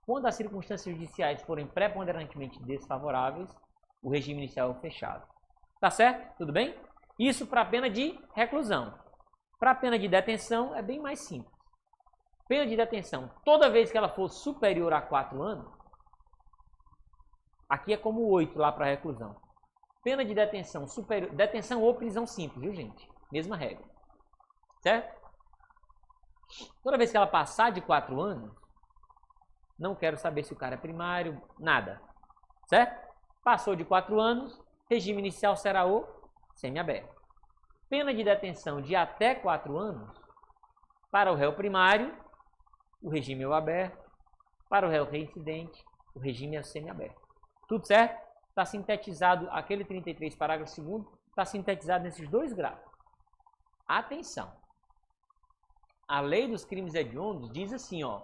Quando as circunstâncias judiciais forem preponderantemente desfavoráveis, o regime inicial é fechado. Tá certo? Tudo bem? Isso para a pena de reclusão. Para a pena de detenção é bem mais simples. Pena de detenção, toda vez que ela for superior a 4 anos, aqui é como 8 lá para reclusão. Pena de detenção superior, detenção ou prisão simples, viu, gente? Mesma regra. Certo? Toda vez que ela passar de 4 anos, não quero saber se o cara é primário, nada. Certo? Passou de 4 anos, regime inicial será o semiaberto. Pena de detenção de até 4 anos, para o réu primário, o regime é o aberto. Para o réu reincidente, o regime é o semiaberto. Tudo certo? Está sintetizado, aquele 33 parágrafo 2º, está sintetizado nesses 2 gráficos. Atenção! A lei dos crimes hediondos diz assim, ó,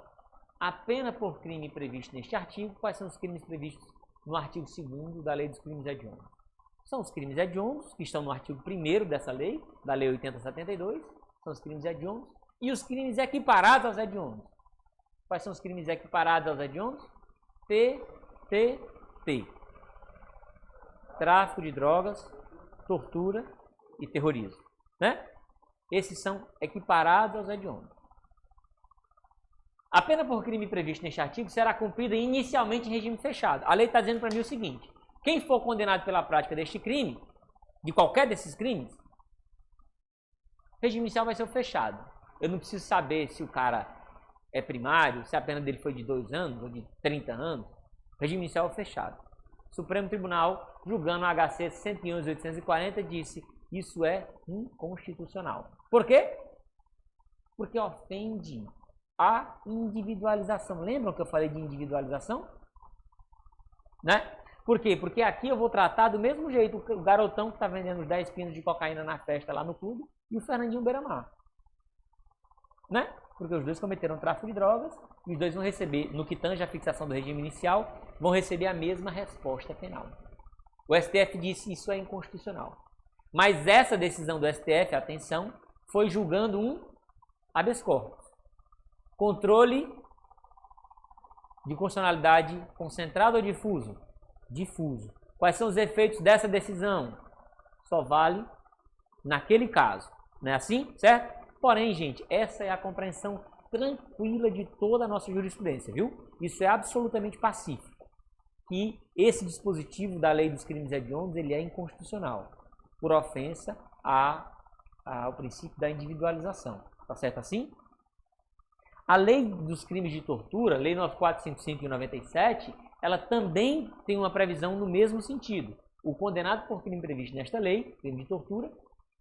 a pena por crime previsto neste artigo, quais são os crimes previstos no artigo 2º da lei dos crimes hediondos? São os crimes hediondos, que estão no artigo 1º dessa lei, da lei 8072, são os crimes hediondos, e os crimes equiparados aos hediondos. Quais são os crimes equiparados aos hediondos? TTT. Tráfico de drogas, tortura e terrorismo, né? Esses são equiparados aos hediondos. A pena por crime previsto neste artigo será cumprida inicialmente em regime fechado. A lei está dizendo para mim o seguinte: quem for condenado pela prática deste crime, de qualquer desses crimes, o regime inicial vai ser o fechado. Eu não preciso saber se o cara é primário, se a pena dele foi de 2 anos ou de 30 anos. O regime inicial é o fechado. O Supremo Tribunal, julgando o HC 111.840, disse: isso é inconstitucional. Por quê? Porque ofende a individualização. Lembram que eu falei de individualização? Né? Por quê? Porque aqui eu vou tratar do mesmo jeito o garotão que está vendendo os 10 pinos de cocaína na festa lá no clube e o Fernandinho Beiramar. Né? porque os dois cometeram tráfico de drogas e os dois vão receber, no que tange a fixação do regime inicial, vão receber a mesma resposta penal. O STF disse que isso é inconstitucional. Mas essa decisão do STF, atenção, foi julgando um habeas corpus. Controle de constitucionalidade concentrado ou difuso? Difuso. Quais são os efeitos dessa decisão? Só vale naquele caso. Não é assim? Certo? Porém, gente, essa é a compreensão tranquila de toda a nossa jurisprudência, viu? Isso é absolutamente pacífico. Que esse dispositivo da lei dos crimes hediondos, ele é inconstitucional, por ofensa ao princípio da individualização. Tá certo assim? A lei dos crimes de tortura, lei 9455 e 97, ela também tem uma previsão no mesmo sentido. O condenado por crime previsto nesta lei, crime de tortura,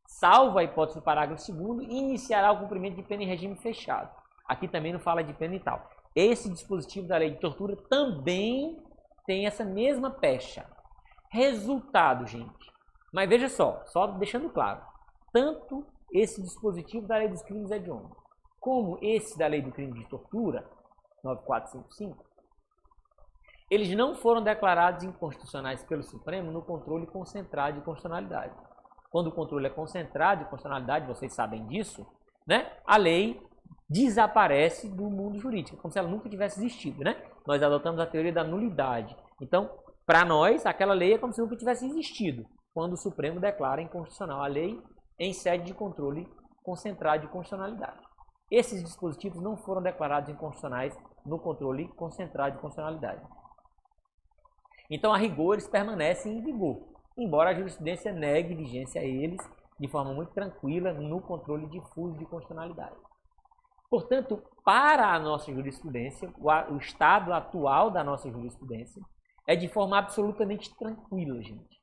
salvo a hipótese do parágrafo 2º, iniciará o cumprimento de pena em regime fechado. Aqui também não fala de pena e tal. Esse dispositivo da lei de tortura também tem essa mesma pecha. Resultado, gente. Mas veja só deixando claro, tanto esse dispositivo da lei dos crimes hediondos, como esse da lei do crime de tortura, 9455, eles não foram declarados inconstitucionais pelo Supremo no controle concentrado de constitucionalidade. Quando o controle é concentrado de constitucionalidade, vocês sabem disso, né? A lei desaparece do mundo jurídico, como se ela nunca tivesse existido, né? Nós adotamos a teoria da nulidade. Então, para nós, aquela lei é como se nunca tivesse existido, quando o Supremo declara inconstitucional a lei em sede de controle concentrado de constitucionalidade. Esses dispositivos não foram declarados inconstitucionais no controle concentrado de constitucionalidade. Então, a rigor, eles permanecem em vigor, embora a jurisprudência negue vigência a eles de forma muito tranquila no controle difuso de constitucionalidade. Portanto, para a nossa jurisprudência, o estado atual da nossa jurisprudência é de forma absolutamente tranquila, gente.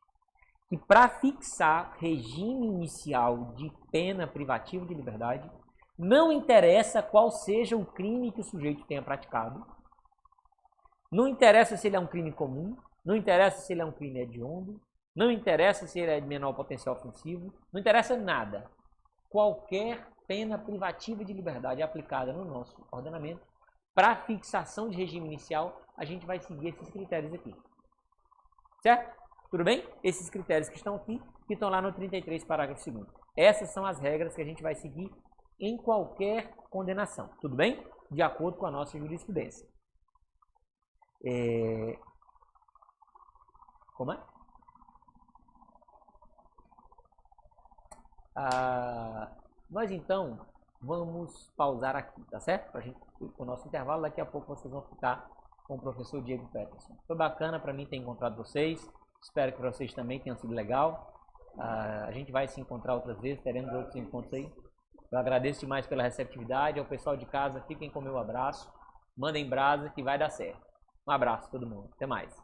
Que para fixar regime inicial de pena privativa de liberdade, não interessa qual seja o crime que o sujeito tenha praticado, não interessa se ele é um crime comum, não interessa se ele é um crime hediondo, não interessa se ele é de menor potencial ofensivo, não interessa nada. Qualquer pena privativa de liberdade aplicada no nosso ordenamento, para fixação de regime inicial, a gente vai seguir esses critérios aqui. Certo? Tudo bem? Esses critérios que estão aqui, que estão lá no 33, parágrafo 2º. Essas são as regras que a gente vai seguir em qualquer condenação. Tudo bem? De acordo com a nossa jurisprudência. Como é? Nós então vamos pausar aqui, tá certo? Para a gente o nosso intervalo, daqui a pouco vocês vão ficar com o professor Diego Peterson. Foi bacana para mim ter encontrado vocês, espero que para vocês também tenha sido legal. A gente vai se encontrar outras vezes, teremos outros encontros aí. Eu agradeço demais pela receptividade, ao pessoal de casa, fiquem com o meu abraço, mandem brasa que vai dar certo. Um abraço a todo mundo, até mais.